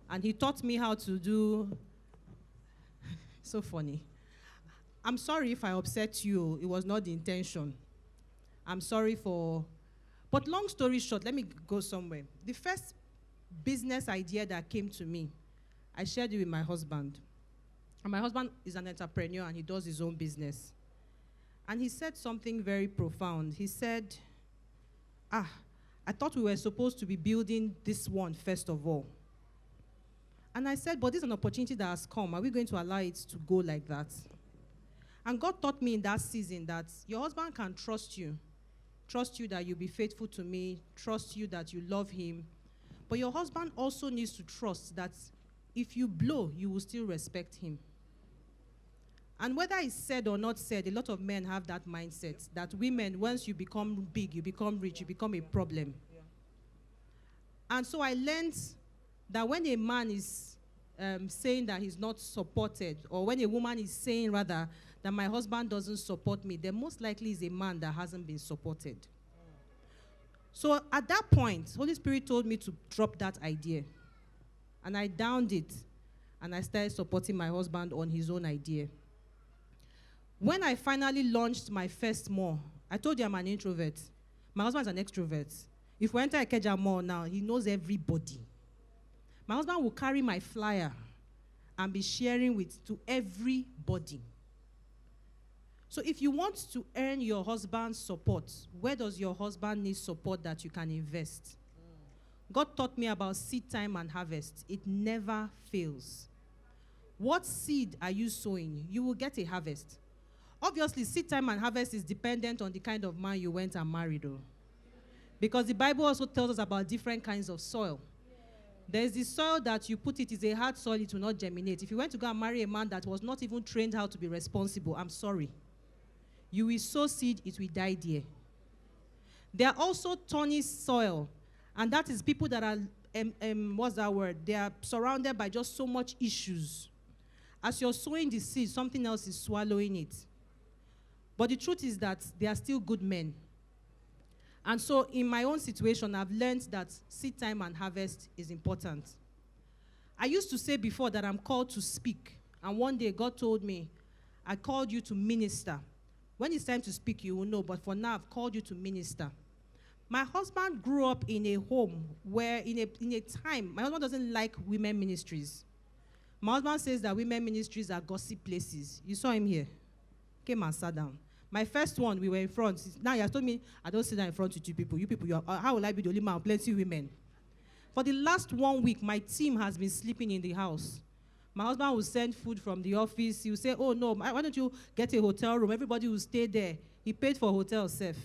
And he taught me how to do, so funny. I'm sorry if I upset you. It was not the intention. I'm sorry for, but long story short, let me go somewhere. The first business idea that came to me, I shared it with my husband. And my husband is an entrepreneur and he does his own business. And he said something very profound. He said, I thought we were supposed to be building this one first of all. And I said, but this is an opportunity that has come. Are we going to allow it to go like that? And God taught me in that season that your husband can trust you that you'll be faithful to me, trust you that you love him. But your husband also needs to trust that if you blow, you will still respect him. And whether it's said or not said, a lot of men have that mindset that women, once you become big, you become rich, you become a problem. Yeah. And so I learned that when a man is saying that he's not supported, or when a woman is saying rather that my husband doesn't support me, then most likely is a man that hasn't been supported. So at that point, Holy Spirit told me to drop that idea. And I downed it, and I started supporting my husband on his own idea. When I finally launched my first mall, I told you I'm an introvert. My husband's an extrovert. If we enter Ikeja Mall now, he knows everybody. My husband will carry my flyer and be sharing with to everybody. So if you want to earn your husband's support, where does your husband need support that you can invest? God taught me about seed time and harvest. It never fails. What seed are you sowing? You will get a harvest. Obviously, seed time and harvest is dependent on the kind of man you went and married, though. Because the Bible also tells us about different kinds of soil. There's the soil that you put it is a hard soil, it will not germinate. If you went to go and marry a man that was not even trained how to be responsible, I'm sorry. You will sow seed, it will die there. There are also thorny soil, and that is people that are, what's that word? They are surrounded by just so much issues. As you're sowing the seed, something else is swallowing it. But the truth is that they are still good men. And so in my own situation, I've learned that seed time and harvest is important. I used to say before that I'm called to speak. And one day God told me, I called you to minister. When it's time to speak, you will know. But for now, I've called you to minister. My husband grew up in a home where in a time, my husband doesn't like women ministries. My husband says that women ministries are gossip places. You saw him here. Came and sat down. My first one, we were in front. Now he has told me, I don't sit down in front with you people. You people, how will I be the only man? Plenty of women. For the last 1 week, my team has been sleeping in the house. My husband will send food from the office. He will say, oh, no, why don't you get a hotel room? Everybody will stay there. He paid for hotel safe.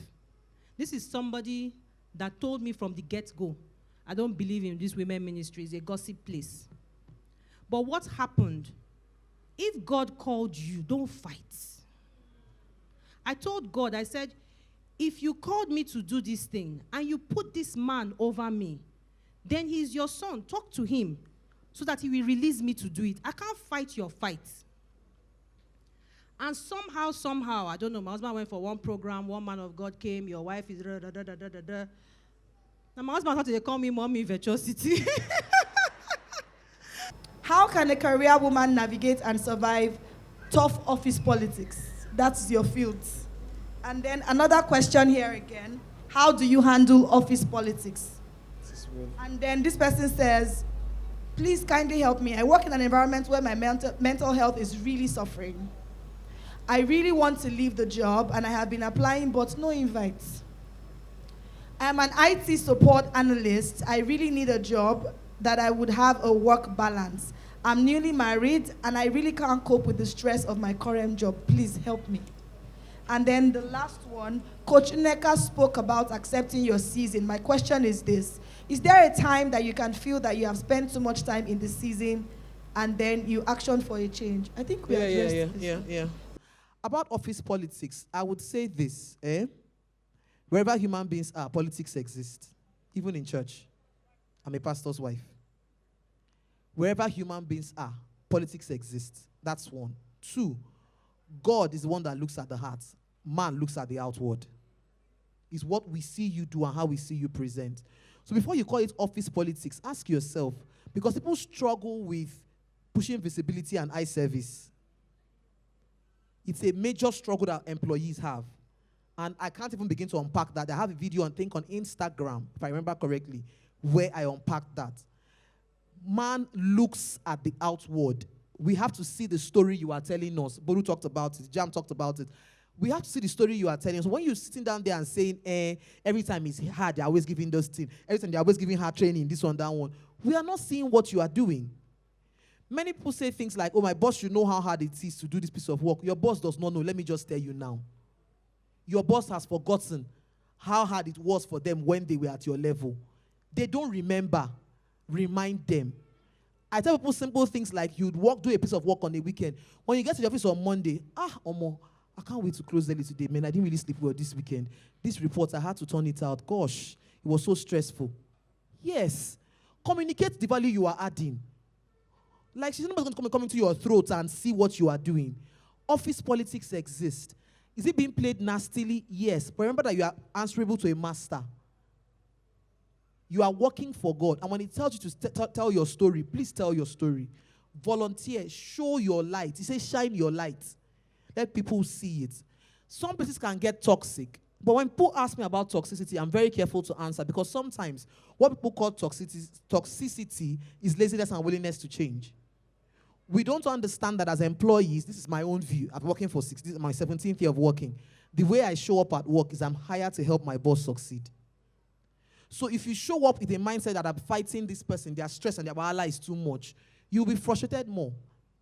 This is somebody that told me from the get-go, I don't believe in this women ministry. It's a gossip place. But what happened? If God called you, don't fight. I told God, I said, if you called me to do this thing and you put this man over me, then he's your son. Talk to him so that he will release me to do it. I can't fight your fight. And somehow, I don't know, my husband went for one program, one man of God came, your wife is da. Now my husband thought they call me mommy virtuosity. How can a career woman navigate and survive tough office politics? That's your field. And then another question here again. How do you handle office politics? And then this person says, please kindly help me. I work in an environment where my mental health is really suffering. I really want to leave the job and I have been applying but no invites. I am an IT support analyst. I really need a job that I would have a work balance. I'm newly married and I really can't cope with the stress of my current job. Please help me. And then the last one, Coach Nneka spoke about accepting your season. My question is this. Is there a time that you can feel that you have spent too much time in the season and then you action for a change? I think we addressed this. Yeah. About office politics, I would say this. Wherever human beings are, politics exists. Even in church. I'm a pastor's wife. Wherever human beings are, politics exists. That's one. Two, God is the one that looks at the heart. Man looks at the outward. It's what we see you do and how we see you present. So before you call it office politics, ask yourself, because people struggle with pushing visibility and eye service. It's a major struggle that employees have. And I can't even begin to unpack that. I have a video, I think, on Instagram, if I remember correctly, where I unpacked that. Man looks at the outward. We have to see the story you are telling us. Boru talked about it. Jam talked about it. We have to see the story you are telling us. When you're sitting down there and saying, every time it's hard, they're always giving those things. Every time they're always giving her training, this one, that one. We are not seeing what you are doing. Many people say things like, oh, my boss should know how hard it is to do this piece of work. Your boss does not know. Let me just tell you now. Your boss has forgotten how hard it was for them when they were at your level. They don't remember. Remind them. I tell people simple things like you'd do a piece of work on a weekend. When you get to the office on Monday, Omo, I can't wait to close early today, man. I didn't really sleep well this weekend. This report, I had to turn it out. Gosh, it was so stressful. Yes. Communicate the value you are adding. Like, she's not going to come into your throat and see what you are doing. Office politics exist. Is it being played nastily? Yes. But remember that you are answerable to a master. You are working for God. And when he tells you to tell your story, please tell your story. Volunteer. Show your light. He says, shine your light. Let people see it. Some places can get toxic. But when people ask me about toxicity, I'm very careful to answer, because sometimes what people call toxicity is laziness and willingness to change. We don't understand that as employees. This is my own view. I've been working for this is my 17th year of working. The way I show up at work is I'm hired to help my boss succeed. So if you show up with a mindset that I'm fighting this person, their stress and their wahala is too much, you'll be frustrated more.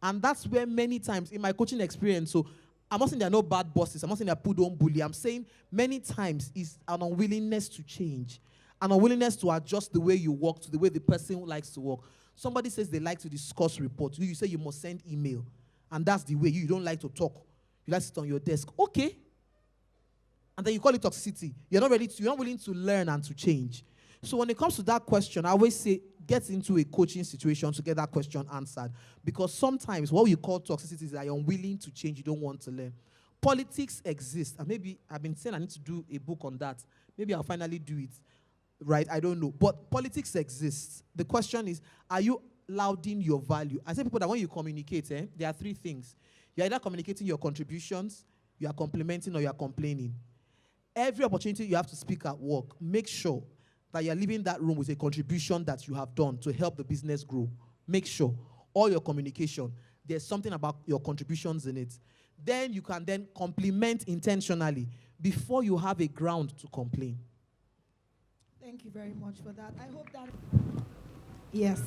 And that's where many times in my coaching experience, so I'm not saying there are no bad bosses, I'm not saying that people don't bully, I'm saying many times is an unwillingness to change, an unwillingness to adjust the way you work to the way the person likes to work. Somebody says they like to discuss reports. You say you must send email, and that's the way. You don't like to talk. You like to sit on your desk. Okay. And then you call it toxicity. You're not willing to learn and to change. So when it comes to that question, I always say, get into a coaching situation to get that question answered. Because sometimes what we call toxicity is that you're unwilling to change, you don't want to learn. Politics exist. And maybe I've been saying I need to do a book on that. Maybe I'll finally do it. Right? I don't know. But politics exists. The question is, are you lauding your value? I say people that when you communicate, there are three things. You're either communicating your contributions, you are complimenting, or you are complaining. Every opportunity you have to speak at work, make sure that you're leaving that room with a contribution that you have done to help the business grow. Make sure all your communication, there's something about your contributions in it. Then you can then compliment intentionally before you have a ground to complain. Thank you very much for that. I hope that... Yes.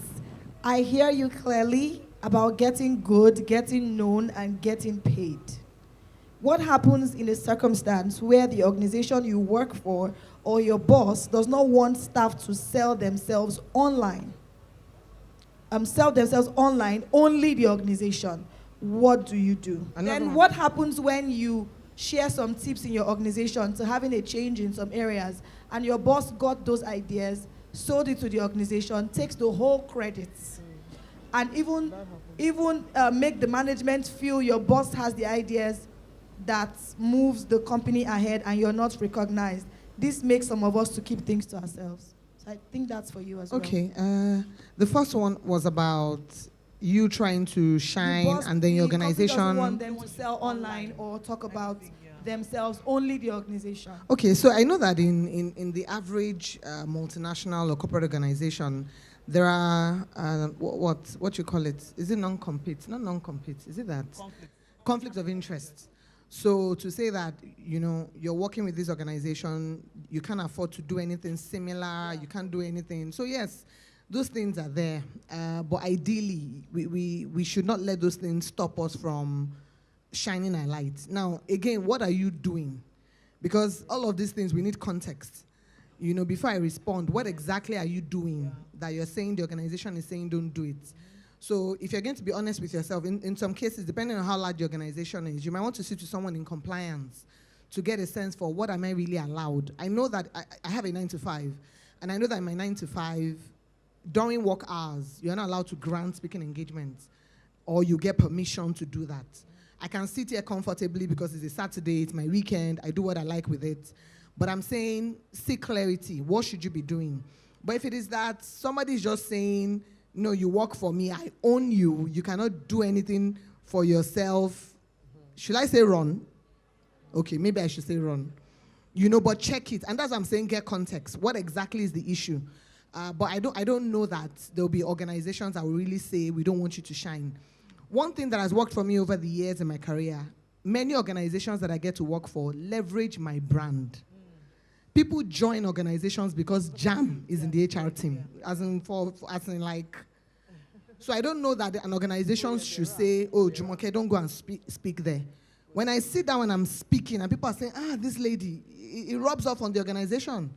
I hear you clearly about getting good, getting known, and getting paid. What happens in a circumstance where the organization you work for or your boss does not want staff to sell themselves online? Only the organization. What do you do? Then what happens when you share some tips in your organization to having a change in some areas, and your boss got those ideas, sold it to the organization, takes the whole credits, and even make the management feel your boss has the ideas that moves the company ahead and you're not recognized? This makes some of us to keep things to ourselves. So I think that's for you as well. Okay. The first one was about you trying to shine, and then your organization doesn't want them to sell online or talk about themselves, only the organization. Okay, so I know that in the average multinational or corporate organization, there are what you call it? Is it non-compete? Not non-compete. Is it that? Conflict of interest. So to say that, you're working with this organization, you can't afford to do anything similar, you can't do anything. So yes, those things are there. But ideally, we should not let those things stop us from shining our light. Now, again, what are you doing? Because all of these things, we need context. Before I respond, what exactly are you doing that you're saying the organization is saying don't do it? So if you're going to be honest with yourself, in some cases, depending on how large the organization is, you might want to sit to someone in compliance to get a sense for what am I really allowed. I know that I have a 9 to 5, and I know that in my 9 to 5, during work hours, you're not allowed to grant speaking engagements, or you get permission to do that. I can sit here comfortably because it's a Saturday, it's my weekend, I do what I like with it. But I'm saying, seek clarity. What should you be doing? But if it is that somebody's just saying, no, you work for me, I own you, you cannot do anything for yourself. Should I say run? Okay, maybe I should say run. But check it. And that's what I'm saying, get context. What exactly is the issue? But I don't know that there'll be organizations that will really say, we don't want you to shine. One thing that has worked for me over the years in my career, many organizations that I get to work for leverage my brand. People join organizations because JAM is in the HR team, so I don't know that an organization should say, oh, Jumoke, don't go and speak there. When I sit down and I'm speaking and people are saying, this lady, it rubs off on the organization.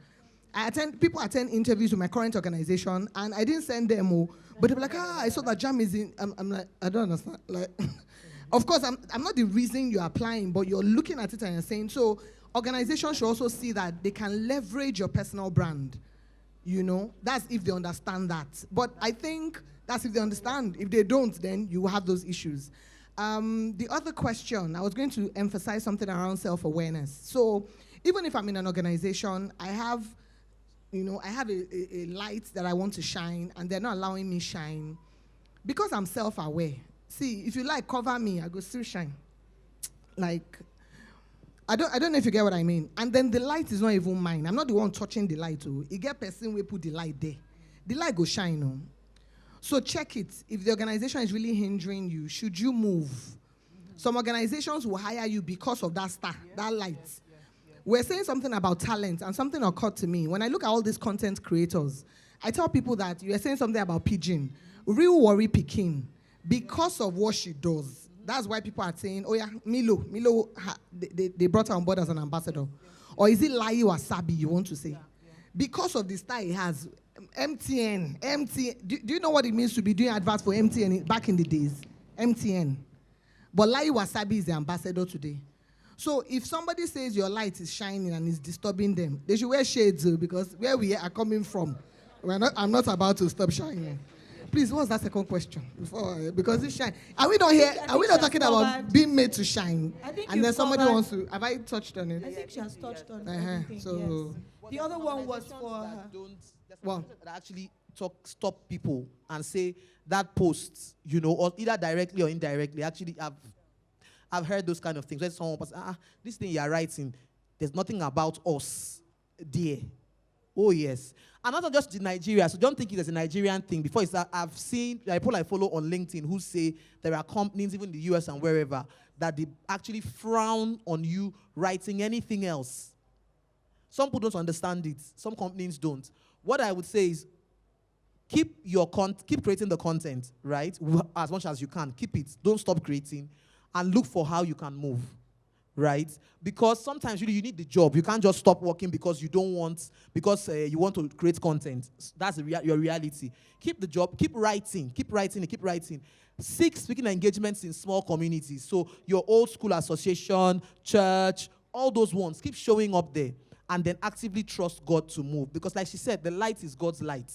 People attend interviews with my current organization, and I didn't send them, but they were like, I saw that JAM is in. I'm like, I don't understand. Like, of course, I'm not the reason you're applying, but you're looking at it and you're saying, so organizations should also see that they can leverage your personal brand. That's if they understand that. But I think that's if they understand. If they don't, then you will have those issues. The other question, I was going to emphasize something around self-awareness. So even if I'm in an organization, I have a light that I want to shine, and they're not allowing me shine. Because I'm self-aware. See, if you like, cover me, I go still shine. Like, I don't know if you get what I mean. And then the light is not even mine. I'm not the one touching the light. You get person will put the light there. The light go shine. So check it. If the organization is really hindering you, should you move? Some organizations will hire you because of that star, that light. We're saying something about talent, and something occurred to me. When I look at all these content creators, I tell people that you are saying something about Pigeon. Real worry Pekin. Because of what she does. That's why people are saying, oh yeah, Milo, they brought her on board as an ambassador. Or is it Lai Wasabi you want to say? Because of the style he has. MTN. Do you know what it means to be doing adverts for MTN back in the days? MTN. But Lai Wasabi is the ambassador today. So if somebody says your light is shining and is disturbing them, they should wear shades because where we are coming from, I'm not about to stop shining. Please, what's that second question? Because it's shine. Are we not here? Are we not talking about being made to shine? And then somebody wants to. Have I touched on it? I think she has touched on everything. So yes. The other one was for her. That actually stop people and say that post, or either directly or indirectly. Actually, I've heard those kind of things. When someone says, this thing you are writing, there's nothing about us, dear. Oh, yes. And not just in Nigeria, so don't think it's a Nigerian thing. Before I've seen people I follow on LinkedIn who say there are companies, even in the US and wherever, that they actually frown on you writing anything else. Some people don't understand it. Some companies don't. What I would say is keep creating the content, right? As much as you can. Keep it. Don't stop creating. And look for how you can move. Right? Because sometimes you need the job. You can't just stop working because you want to create content. That's your reality. Keep the job, keep writing. Seek speaking engagements in small communities. So your old school association, church, all those ones, keep showing up there. And then actively trust God to move. Because like she said, the light is God's light.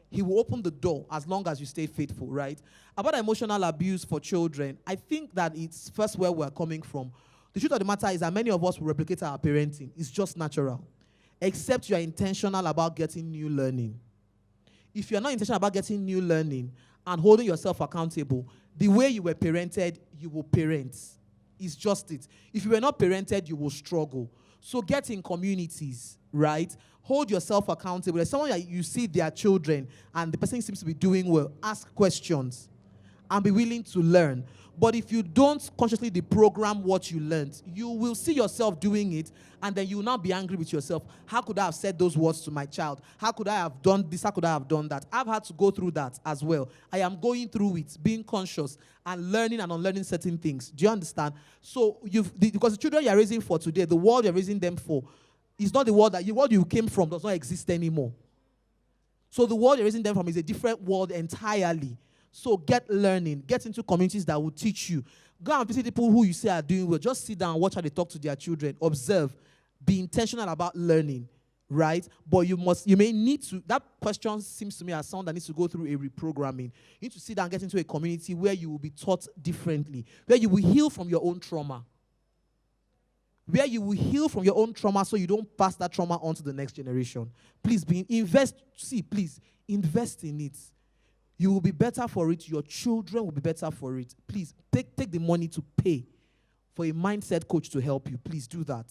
He will open the door as long as you stay faithful, right? About emotional abuse for children, I think that it's first where we're coming from. The truth of the matter is that many of us will replicate our parenting. It's just natural. Except you are intentional about getting new learning. If you're not intentional about getting new learning and holding yourself accountable, the way you were parented, you will parent. It's just it. If you were not parented, you will struggle. So get in communities, right? Hold yourself accountable. There's someone that you see their children and the person seems to be doing well. Ask questions and be willing to learn. But if you don't consciously deprogram what you learned, you will see yourself doing it, and then you will now be angry with yourself. How could I have said those words to my child? How could I have done this? How could I have done that? I've had to go through that as well. I am going through it, being conscious and learning and unlearning certain things. Do you understand? So because the children you're raising for today, the world you're raising them for, is not the world world you came from does not exist anymore. So the world you're raising them from is a different world entirely. So get learning. Get into communities that will teach you. Go and visit people who you say are doing well. Just sit down and watch how they talk to their children. Observe. Be intentional about learning, right? But you may need to, that question seems to me as someone that needs to go through a reprogramming. You need to sit down and get into a community where you will be taught differently, where you will heal from your own trauma. Where you will heal from your own trauma so you don't pass that trauma on to the next generation. Please invest in it. You will be better for it. Your children will be better for it. Please, take the money to pay for a mindset coach to help you. Please do that.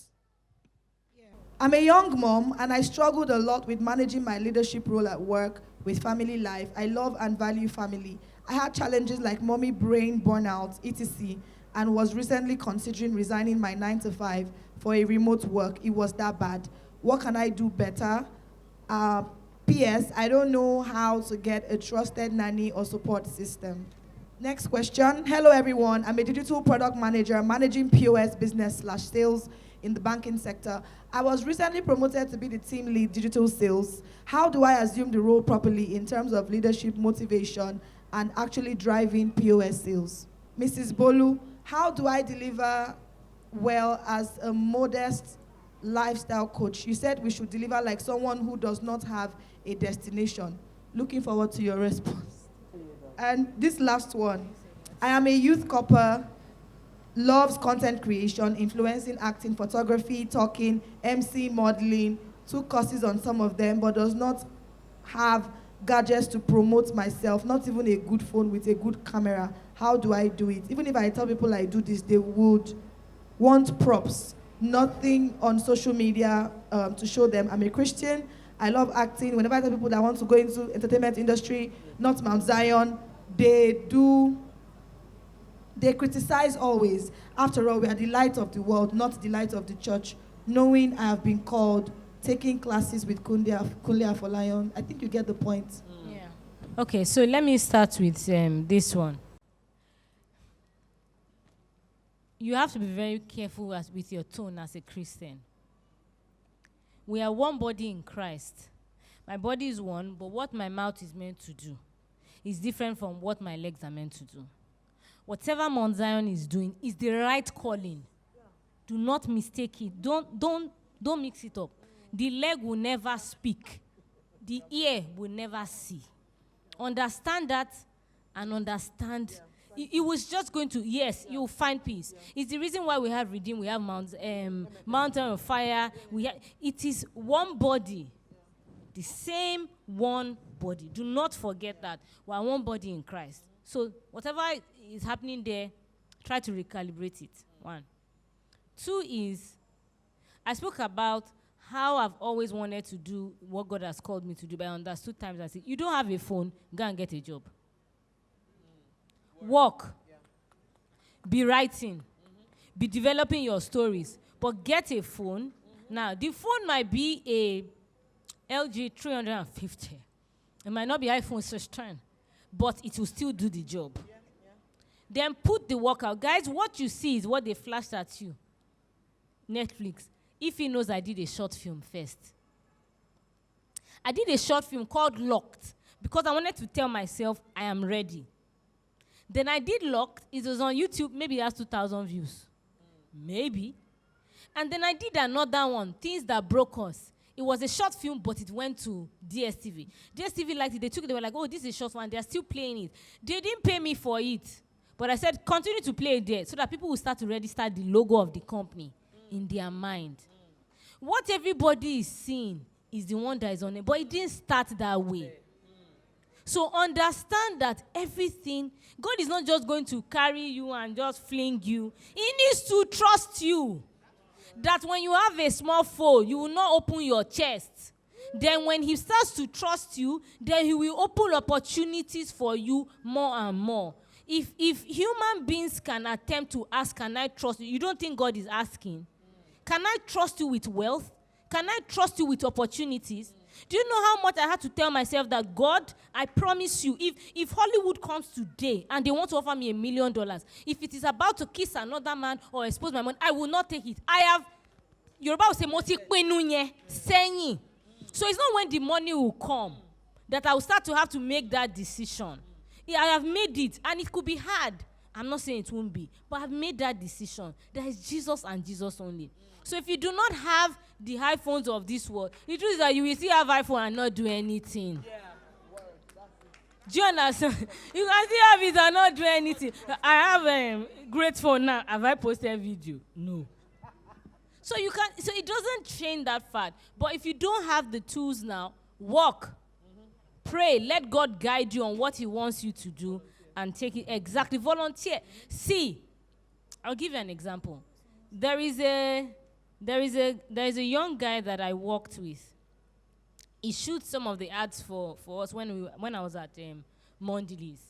I'm a young mom, and I struggled a lot with managing my leadership role at work with family life. I love and value family. I had challenges like mommy brain burnout, etc., and was recently considering resigning my 9-to-5 for a remote work. It was that bad. What can I do better? P.S. I don't know how to get a trusted nanny or support system. Next question. Hello, everyone. I'm a digital product manager managing POS business/sales in the banking sector. I was recently promoted to be the team lead digital sales. How do I assume the role properly in terms of leadership, motivation, and actually driving POS sales? Mrs. Bolu, how do I deliver well as a modest lifestyle coach? You said we should deliver like someone who does not have a destination. Looking forward to your response. And this last one. I am a youth corper, loves content creation, influencing, acting, photography, talking, MC, modeling, took courses on some of them, but does not have gadgets to promote myself, not even a good phone with a good camera. How do I do it? Even if I tell people I do this, they would want props. Nothing on social media to show them. I'm a Christian. I love acting. Whenever I tell people that I want to go into entertainment industry, not Mount Zion, they criticize always. After all, we are the light of the world, not the light of the church. Knowing I have been called, taking classes with Kunle Afolayan. I think you get the point. Yeah. Okay, so let me start with this one. You have to be very careful with your tone as a Christian. We are one body in Christ. My body is one, but what my mouth is meant to do is different from what my legs are meant to do. Whatever Mount Zion is doing is the right calling. Do not mistake it. Don't mix it up. The leg will never speak. The ear will never see. Understand that and understand. Yeah. It was just going to, yes, you'll find peace. It's the reason why we have Redeem, we have Mountain of Fire. It is one body. The same one body. Do not forget that. We are one body in Christ. So whatever is happening there, try to recalibrate it. 1. 2 is, I spoke about how I've always wanted to do what God has called me to do, but I understood times I said, you don't have a phone, go and get a job. Work. Yeah. Be writing. Be developing your stories. But get a phone. Now, the phone might be a LG 350. It might not be iPhone 16, but it will still do the job. Yeah. Then put the work out. Guys, what you see is what they flashed at you. Netflix. If he knows I did a short film first. I did a short film called Locked because I wanted to tell myself I am ready. Then I did Locked. It was on YouTube. Maybe it has 2,000 views. Maybe. And then I did another one, Things That Broke Us. It was a short film, but it went to DSTV. DSTV liked it. They were like, oh, this is a short one. They're still playing it. They didn't pay me for it. But I said, continue to play it there so that people will start to register the logo of the company in their mind. What everybody is seeing is the one that is on it. But it didn't start that way. So understand that everything, God is not just going to carry you and just fling you. He needs to trust you. That when you have a small foe, you will not open your chest. Then when he starts to trust you, then he will open opportunities for you more and more. If human beings can attempt to ask, can I trust you? You don't think God is asking? Can I trust you with wealth? Can I trust you with opportunities? Do you know how much I had to tell myself that, God, I promise you, if Hollywood comes today and they want to offer me $1 million, if it is about to kiss another man or expose my money, I will not take it. Yoruba will say, saying. So it's not when the money will come that I will start to have to make that decision. I have made it, and it could be hard. I'm not saying it won't be, but I've made that decision. There is Jesus and Jesus only. So if you do not have the iPhones of this world, the truth is that you will still have iPhone and not do anything. Yeah. Do you understand? You can still have it and not do anything. I have a great phone now. Have I posted video? No. So you can. So it doesn't change that fact. But if you don't have the tools now, walk, pray, let God guide you on what He wants you to do, and take it exactly. Volunteer. See, I'll give you an example. There is a young guy that I worked with. He shoots some of the ads for us when I was at Mondelez.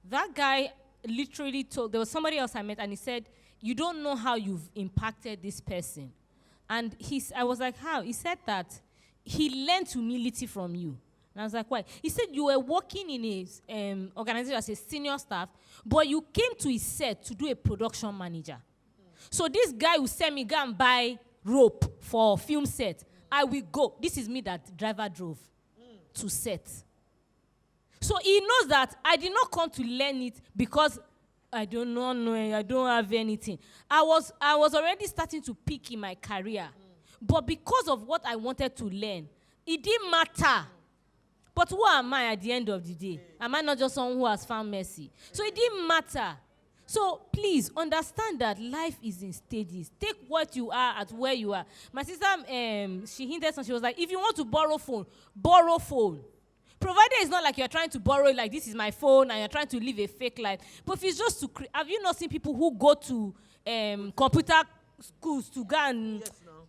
That guy literally told, there was somebody else I met, and he said, you don't know how you've impacted this person. And I was like, how? He said that he learned humility from you. And I was like, why? He said you were working in a organization as a senior staff, but you came to his set to do a production manager. So this guy will send me go and buy rope for film set. I will go. This is me that driver drove to set. So he knows that I did not come to learn it because I don't know, I don't have anything. I was already starting to peak in my career. But because of what I wanted to learn, it didn't matter. But who am I at the end of the day? Am I not just someone who has found mercy? So it didn't matter. So please understand that life is in stages. Take what you are at where you are. My sister, she hinted something. She was like, if you want to borrow phone. Provided it's not like you're trying to borrow it, like this is my phone, and you're trying to live a fake life. But if it's just to have you not seen people who go to computer schools to go and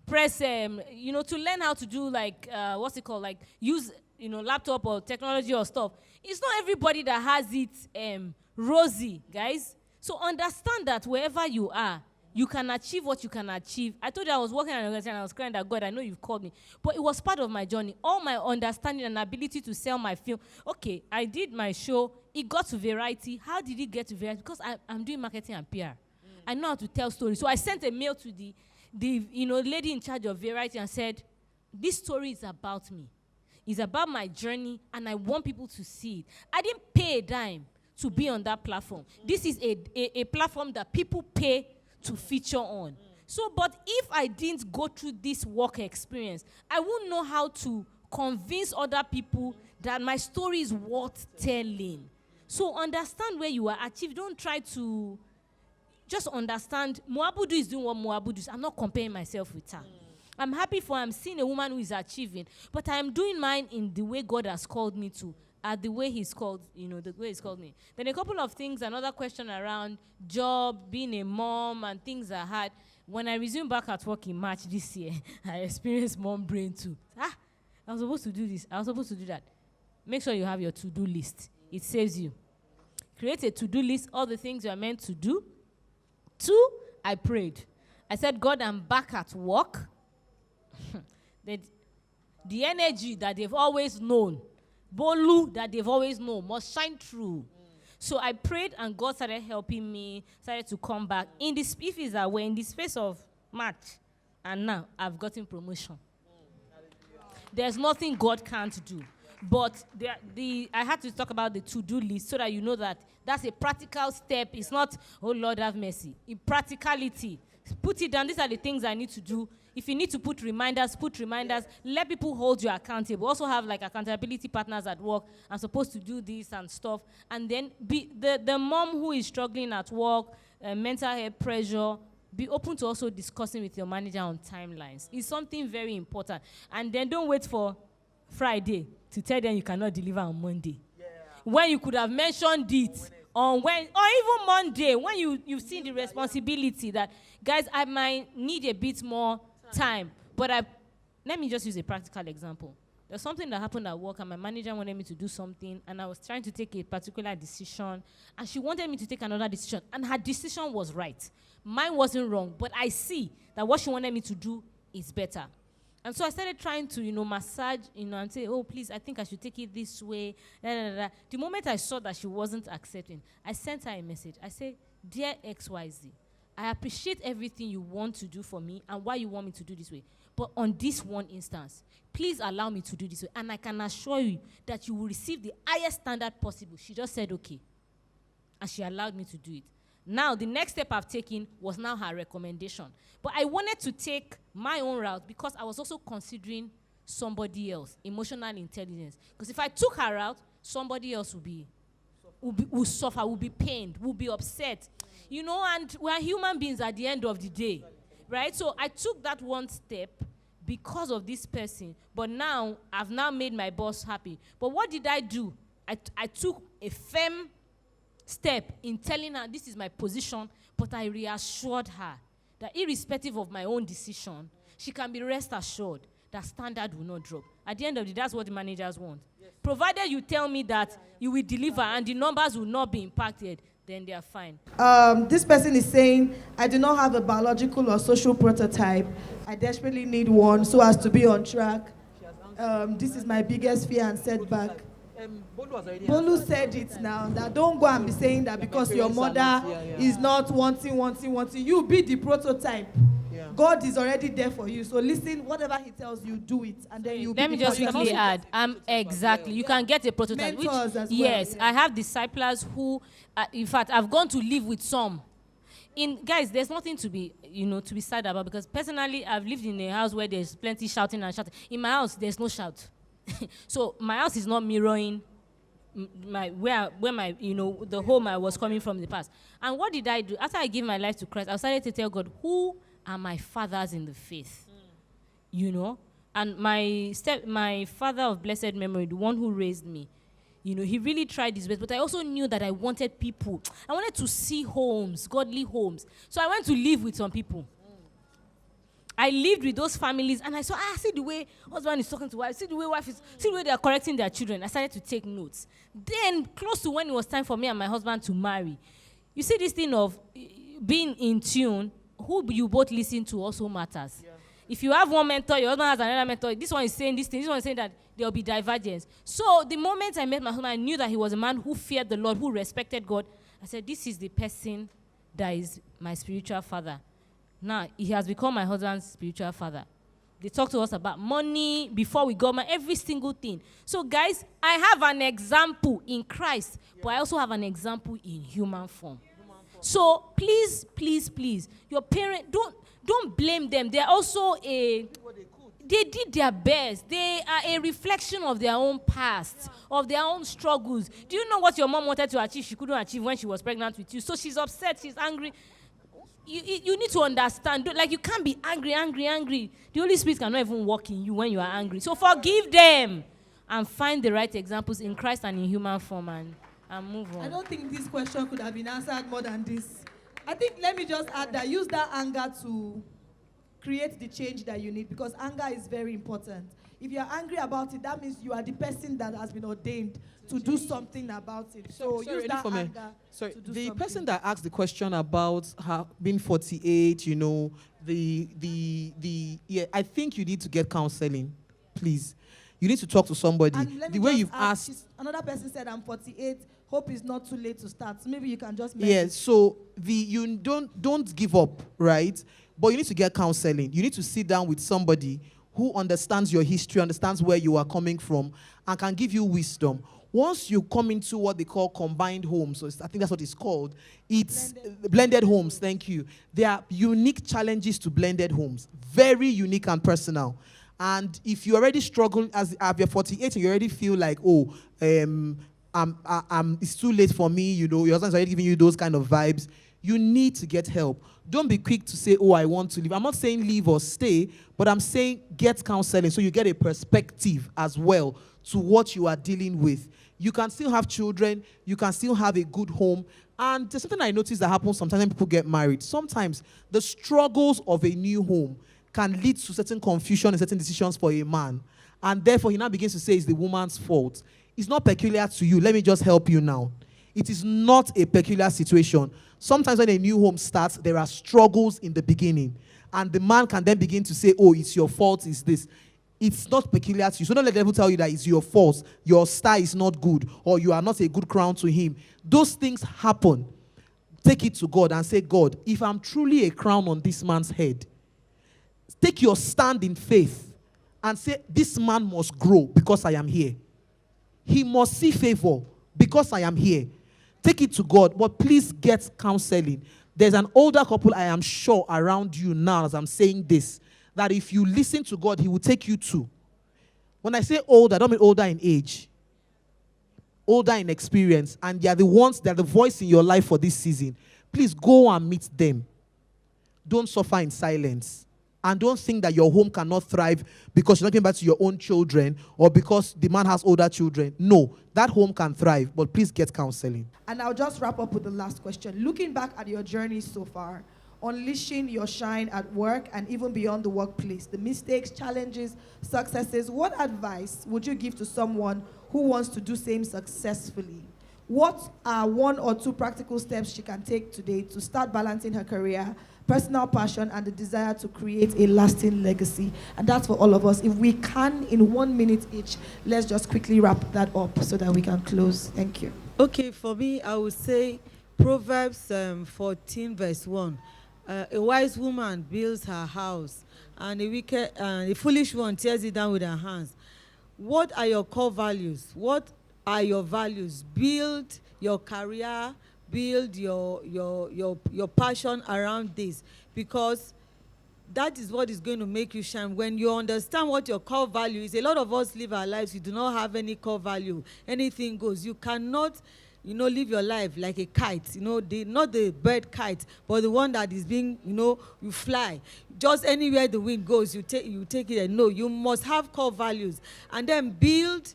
press, to learn how to do like, what's it called, like use, laptop or technology or stuff. It's not everybody that has it rosy, guys. So understand that wherever you are, you can achieve what you can achieve. I told you I was working at an organization and I was crying that, God, I know you've called me. But it was part of my journey. All my understanding and ability to sell my film. Okay, I did my show. It got to Variety. How did it get to Variety? Because I'm doing marketing and PR. I know how to tell stories. So I sent a mail to the lady in charge of Variety and said, this story is about me. It's about my journey, and I want people to see it. I didn't pay a dime to be on that platform. This is a platform that people pay to feature on. So, but if I didn't go through this work experience, I wouldn't know how to convince other people that my story is worth telling. So understand where you are. Achieve. Don't try to just understand. Moabudu is doing what Moabudu is. I'm not comparing myself with her. I'm happy for I'm seeing a woman who is achieving, but I am doing mine in the way God has called me to. At the way he's called, the way he's called me. Then a couple of things, another question around job, being a mom, and things I had. When I resumed back at work in March this year, I experienced mom brain too. I was supposed to do this. I was supposed to do that. Make sure you have your to-do list. It saves you. Create a to-do list, all the things you are meant to do. 2, I prayed. I said, God, I'm back at work. The energy that they've always known, Bolu that they've always known, must shine through. So I prayed and God started helping me, started to come back. In the species that were in the space of March, and now I've gotten promotion. There's nothing God can't do. But I had to talk about the to-do list so that you know that that's a practical step. It's not, oh Lord, have mercy. In practicality, put it down. These are the things I need to do. If you need to put reminders, put reminders. Let people hold you accountable. Also have like accountability partners at work. I'm supposed to do this and stuff. And then be the mom who is struggling at work, mental health pressure, be open to also discussing with your manager on timelines. It's something very important. And then don't wait for Friday to tell them you cannot deliver on Monday. Yeah. When you could have mentioned it on when, or even Monday, when you've seen the responsibility that, guys, I might need a bit more time. But let me just use a practical example. There's something that happened at work, and my manager wanted me to do something, and I was trying to take a particular decision, and she wanted me to take another decision, and her decision was right. Mine wasn't wrong, but I see that what she wanted me to do is better. And so I started trying to, massage, and say, oh, please, I think I should take it this way. Da, da, da, da. The moment I saw that she wasn't accepting, I sent her a message. I said, dear XYZ, I appreciate everything you want to do for me and why you want me to do this way. But on this one instance, please allow me to do this way. And I can assure you that you will receive the highest standard possible. She just said, okay. And she allowed me to do it. Now, the next step I've taken was now her recommendation. But I wanted to take my own route because I was also considering somebody else, emotional intelligence. Because if I took her route, somebody else will suffer, will be pained, will be upset. And we're human beings at the end of the day, right? So I took that one step because of this person. But now, I've now made my boss happy. But what did I do? I took a firm step in telling her this is my position, but I reassured her that irrespective of my own decision, she can be rest assured that standard will not drop. At the end of the day, that's what the managers want. Yes. Provided you tell me that you will deliver and the numbers will not be impacted, then they are fine. This person is saying, I do not have a biological or social prototype. I desperately need one so as to be on track. this is my biggest fear and setback. Bolu said it now, that don't go and be saying that because your mother is not wanting. You be the prototype. Yeah. God is already there for you. So listen, whatever he tells you, do it. And then you Let me just quickly add. Exactly. You can get a prototype. Mentors as well, yes, yeah. I have disciples who, in fact, I've gone to live with some. Guys, there's nothing to be sad about, because personally, I've lived in a house where there's plenty shouting and shouting. In my house, there's no shout. So my house is not mirroring the home I was coming from in the past. And what did I do? After I gave my life to Christ, I started to tell God, who are my fathers in the faith? And my father of blessed memory, the one who raised me, he really tried his best, but I also knew that I wanted people. I wanted to see homes, godly homes. So I went to live with some people. I lived with those families, and I saw, see the way husband is talking to wife, see the way they are correcting their children. I started to take notes. Then, close to when it was time for me and my husband to marry, you see this thing of being in tune, who you both listen to also matters. Yeah. If you have one mentor, your husband has another mentor, this one is saying this thing, this one is saying that, there will be divergence. So the moment I met my husband, I knew that he was a man who feared the Lord, who respected God. I said, this is the person that is my spiritual father. Now, he has become my husband's spiritual father. They talk to us about money before we got married, every single thing. So, guys, I have an example in Christ, but I also have an example in human form. So, please, your parents, don't blame them. They're also they did their best. They are a reflection of their own past, of their own struggles. Do you know what your mom wanted to achieve? She couldn't achieve when she was pregnant with you. So she's upset, she's angry. You need to understand. You can't be angry. The Holy Spirit cannot even work in you when you are angry. So forgive them and find the right examples in Christ and in human form and move on. I don't think this question could have been answered more than this. I think, let me just add that, use that anger to create the change that you need, because anger is very important. If you're angry about it, that means you are the person that has been ordained to do something about it. So use that anger to do something. The person that asked the question about her being 48, I think you need to get counseling, please. You need to talk to somebody. The way you've asked. Another person said, I'm 48. Hope it's not too late to start. So maybe you can just message. Yes, so you don't give up, right? But you need to get counseling. You need to sit down with somebody who understands your history, understands where you are coming from, and can give you wisdom. Once you come into what they call combined homes, so I think that's what it's called, it's blended homes, thank you. There are unique challenges to blended homes, very unique and personal. And if you already struggle, as you're 48 and you already feel like, it's too late for me, your husband's already giving you those kind of vibes, you need to get help. Don't be quick to say, I want to leave. I'm not saying leave or stay, but I'm saying get counseling so you get a perspective as well to what you are dealing with. You can still have children. You can still have a good home. And there's something I notice that happens sometimes when people get married. Sometimes the struggles of a new home can lead to certain confusion and certain decisions for a man. And therefore, he now begins to say it's the woman's fault. It's not peculiar to you. Let me just help you now. It is not a peculiar situation. Sometimes when a new home starts, there are struggles in the beginning. And the man can then begin to say, it's your fault, it's this. It's not peculiar to you. So don't let the devil tell you that it's your fault. Your star is not good, or you are not a good crown to him. Those things happen. Take it to God and say, God, if I'm truly a crown on this man's head, take your stand in faith and say, this man must grow because I am here. He must see favor because I am here. Take it to God, but please get counseling. There's an older couple, I am sure, around you now as I'm saying this, that if you listen to God, he will take you to. When I say older, I don't mean older in age. Older in experience. And they're the voice in your life for this season. Please go and meet them. Don't suffer in silence. And don't think that your home cannot thrive because you're not giving back to your own children or because the man has older children. No, that home can thrive, but please get counseling. And I'll just wrap up with the last question. Looking back at your journey so far, unleashing your shine at work and even beyond the workplace, the mistakes, challenges, successes, what advice would you give to someone who wants to do same successfully? What are 1 or 2 practical steps she can take today to start balancing her career, personal passion, and the desire to create a lasting legacy. And that's for all of us. If we can, in 1 minute each, let's just quickly wrap that up so that we can close. Thank you. Okay, for me, I would say Proverbs 14, verse 1. A wise woman builds her house, and a foolish one tears it down with her hands. What are your core values? What are your values? Build your career, build your passion around this, because that is what is going to make you shine. When you understand what your core value is, a lot of us live our lives, you do not have any core value. Anything goes. You cannot, live your life like a kite, not the bird kite, but the one that is being, you fly. Just anywhere the wind goes, you take it. And no, you must have core values. And then build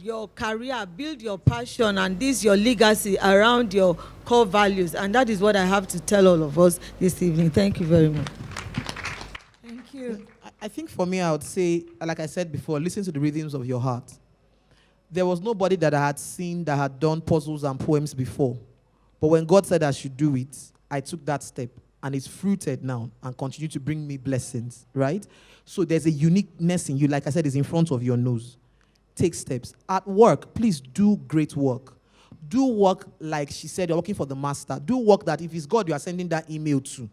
your career, build your passion, and this your legacy around your core values. And that is what I have to tell all of us this evening. Thank you very much. Thank you. I think for me, I would say, like I said before, listen to the rhythms of your heart. There was nobody that I had seen that had done puzzles and poems before. But when God said I should do it, I took that step. And it's fruited now and continue to bring me blessings, right? So there's a uniqueness in you. Like I said, it's in front of your nose. Take steps. At work, please do great work. Do work like she said, you're working for the master. Do work that if it's God you are sending that email to.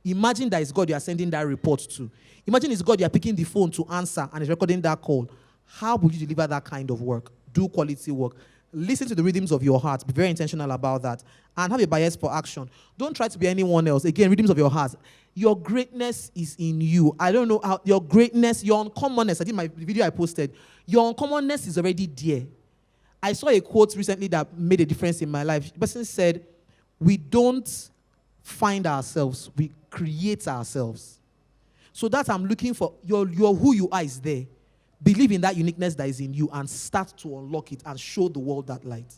Imagine that it's God you are sending that report to. Imagine it's God you are picking the phone to answer and is recording that call. How would you deliver that kind of work? Do quality work. Listen to the rhythms of your heart. Be very intentional about that. And have a bias for action. Don't try to be anyone else. Again, rhythms of your heart. Your greatness is in you. I don't know how your greatness, your uncommonness. I did my video I posted. Your uncommonness is already there. I saw a quote recently that made a difference in my life. The person said, we don't find ourselves, we create ourselves. So that I'm looking for, your who you are is there. Believe in that uniqueness that is in you and start to unlock it and show the world that light.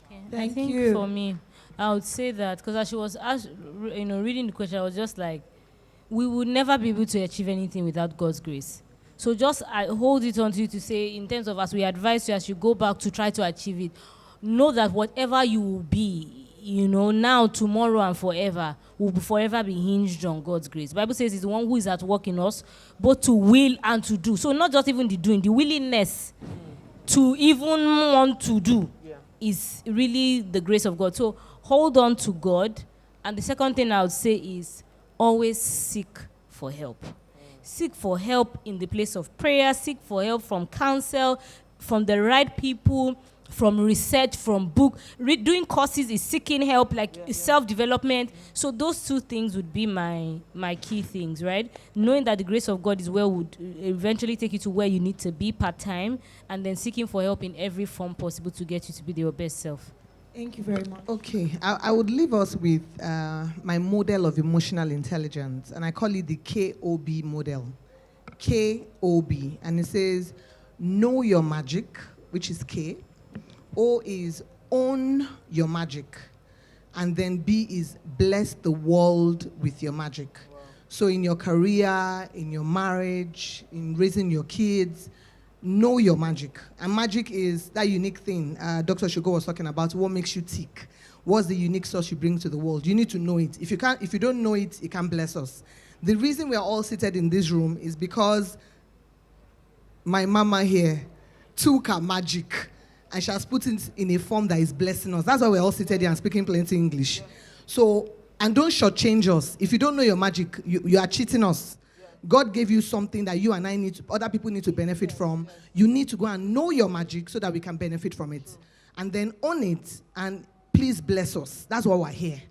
Okay. I think for me, I would say that, because as she was reading the question, I was just like, we would never be able to achieve anything without God's grace. So just I hold it on to you to say, in terms of as we advise you, as you go back to try to achieve it, know that whatever you will be, now, tomorrow, and forever, will forever be hinged on God's grace. The Bible says it's the one who is at work in us, both to will and to do. So not just even the doing, the willingness to even want to do is really the grace of God. So hold on to God. And the second thing I would say is always seek for help. Seek for help in the place of prayer. Seek for help from counsel, from the right people, from research, from book. Doing courses is seeking help, self-development. So those two things would be my key things, right? Knowing that the grace of God is where would eventually take you to where you need to be part-time, and then seeking for help in every form possible to get you to be your best self. Thank you very much. Okay, I would leave us with my model of emotional intelligence, and I call it the KOB model. KOB, and it says, know your magic, which is K. O is own your magic. And then B is bless the world with your magic. Wow. So in your career, in your marriage, in raising your kids, know your magic. And magic is that unique thing Dr. Shugo was talking about. What makes you tick? What's the unique source you bring to the world? You need to know it. If you don't know it, it can't bless us. The reason we are all seated in this room is because my mama here took her magic and she has put it in a form that is blessing us. That's why we're all seated here and speaking plenty English. So, and don't shortchange us. If you don't know your magic, you are cheating us. God gave you something that you and other people need to benefit from. You need to go and know your magic so that we can benefit from it. And then own it, and please bless us. That's why we're here.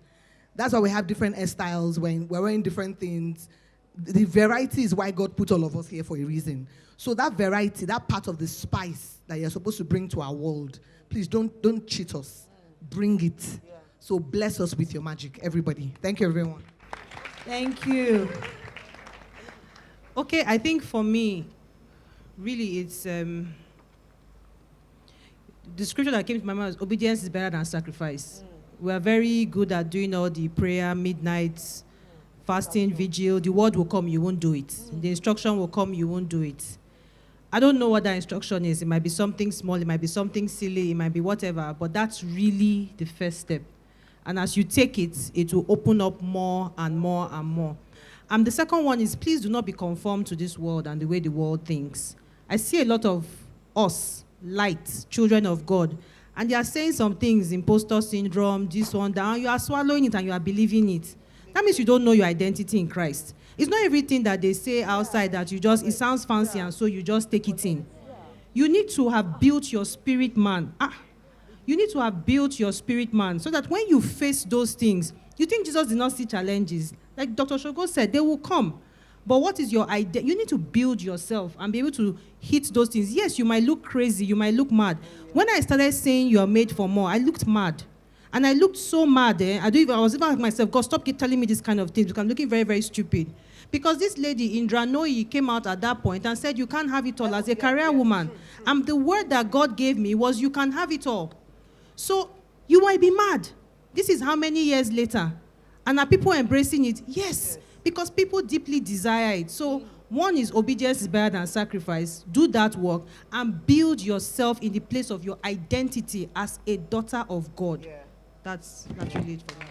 That's why we have different hairstyles, when we're wearing different things. The variety is why God put all of us here for a reason. So that variety, that part of the spice that you're supposed to bring to our world, please don't cheat us. Bring it. So bless us with your magic, everybody. Thank you, everyone. Thank you. Okay, I think for me, really it's the scripture that came to my mind is obedience is better than sacrifice. We are very good at doing all the prayer, midnight, fasting, vigil. The word will come, you won't do it. The instruction will come, you won't do it. I don't know what that instruction is. It might be something small, it might be something silly, it might be whatever, but that's really the first step. And as you take it, it will open up more and more and more. The second one is, please do not be conformed to this world and the way the world thinks. I see a lot of us, light, children of God, and they are saying some things, imposter syndrome, this one, that, and you are swallowing it and you are believing it. That means you don't know your identity in Christ. It's not everything that they say outside that you just, it sounds fancy and so you just take it in. You need to have built your spirit man. You need to have built your spirit man so that when you face those things, you think Jesus did not see challenges. Like Dr. Shogo said, they will come. But what is your idea? You need to build yourself and be able to hit those things. Yes, you might look crazy, you might look mad. When I started saying you are made for more, I looked mad. And I looked so mad. I was even asking myself, God, stop telling me this kind of things because I'm looking very, very stupid. Because this lady, Indra Noyi, came out at that point and said, you can't have it all as a career woman. And the word that God gave me was, you can have it all. So you might be mad. This is how many years later? And are people embracing it? Yes, because people deeply desire it. So one is obedience is better than sacrifice. Do that work and build yourself in the place of your identity as a daughter of God. That's really it for me.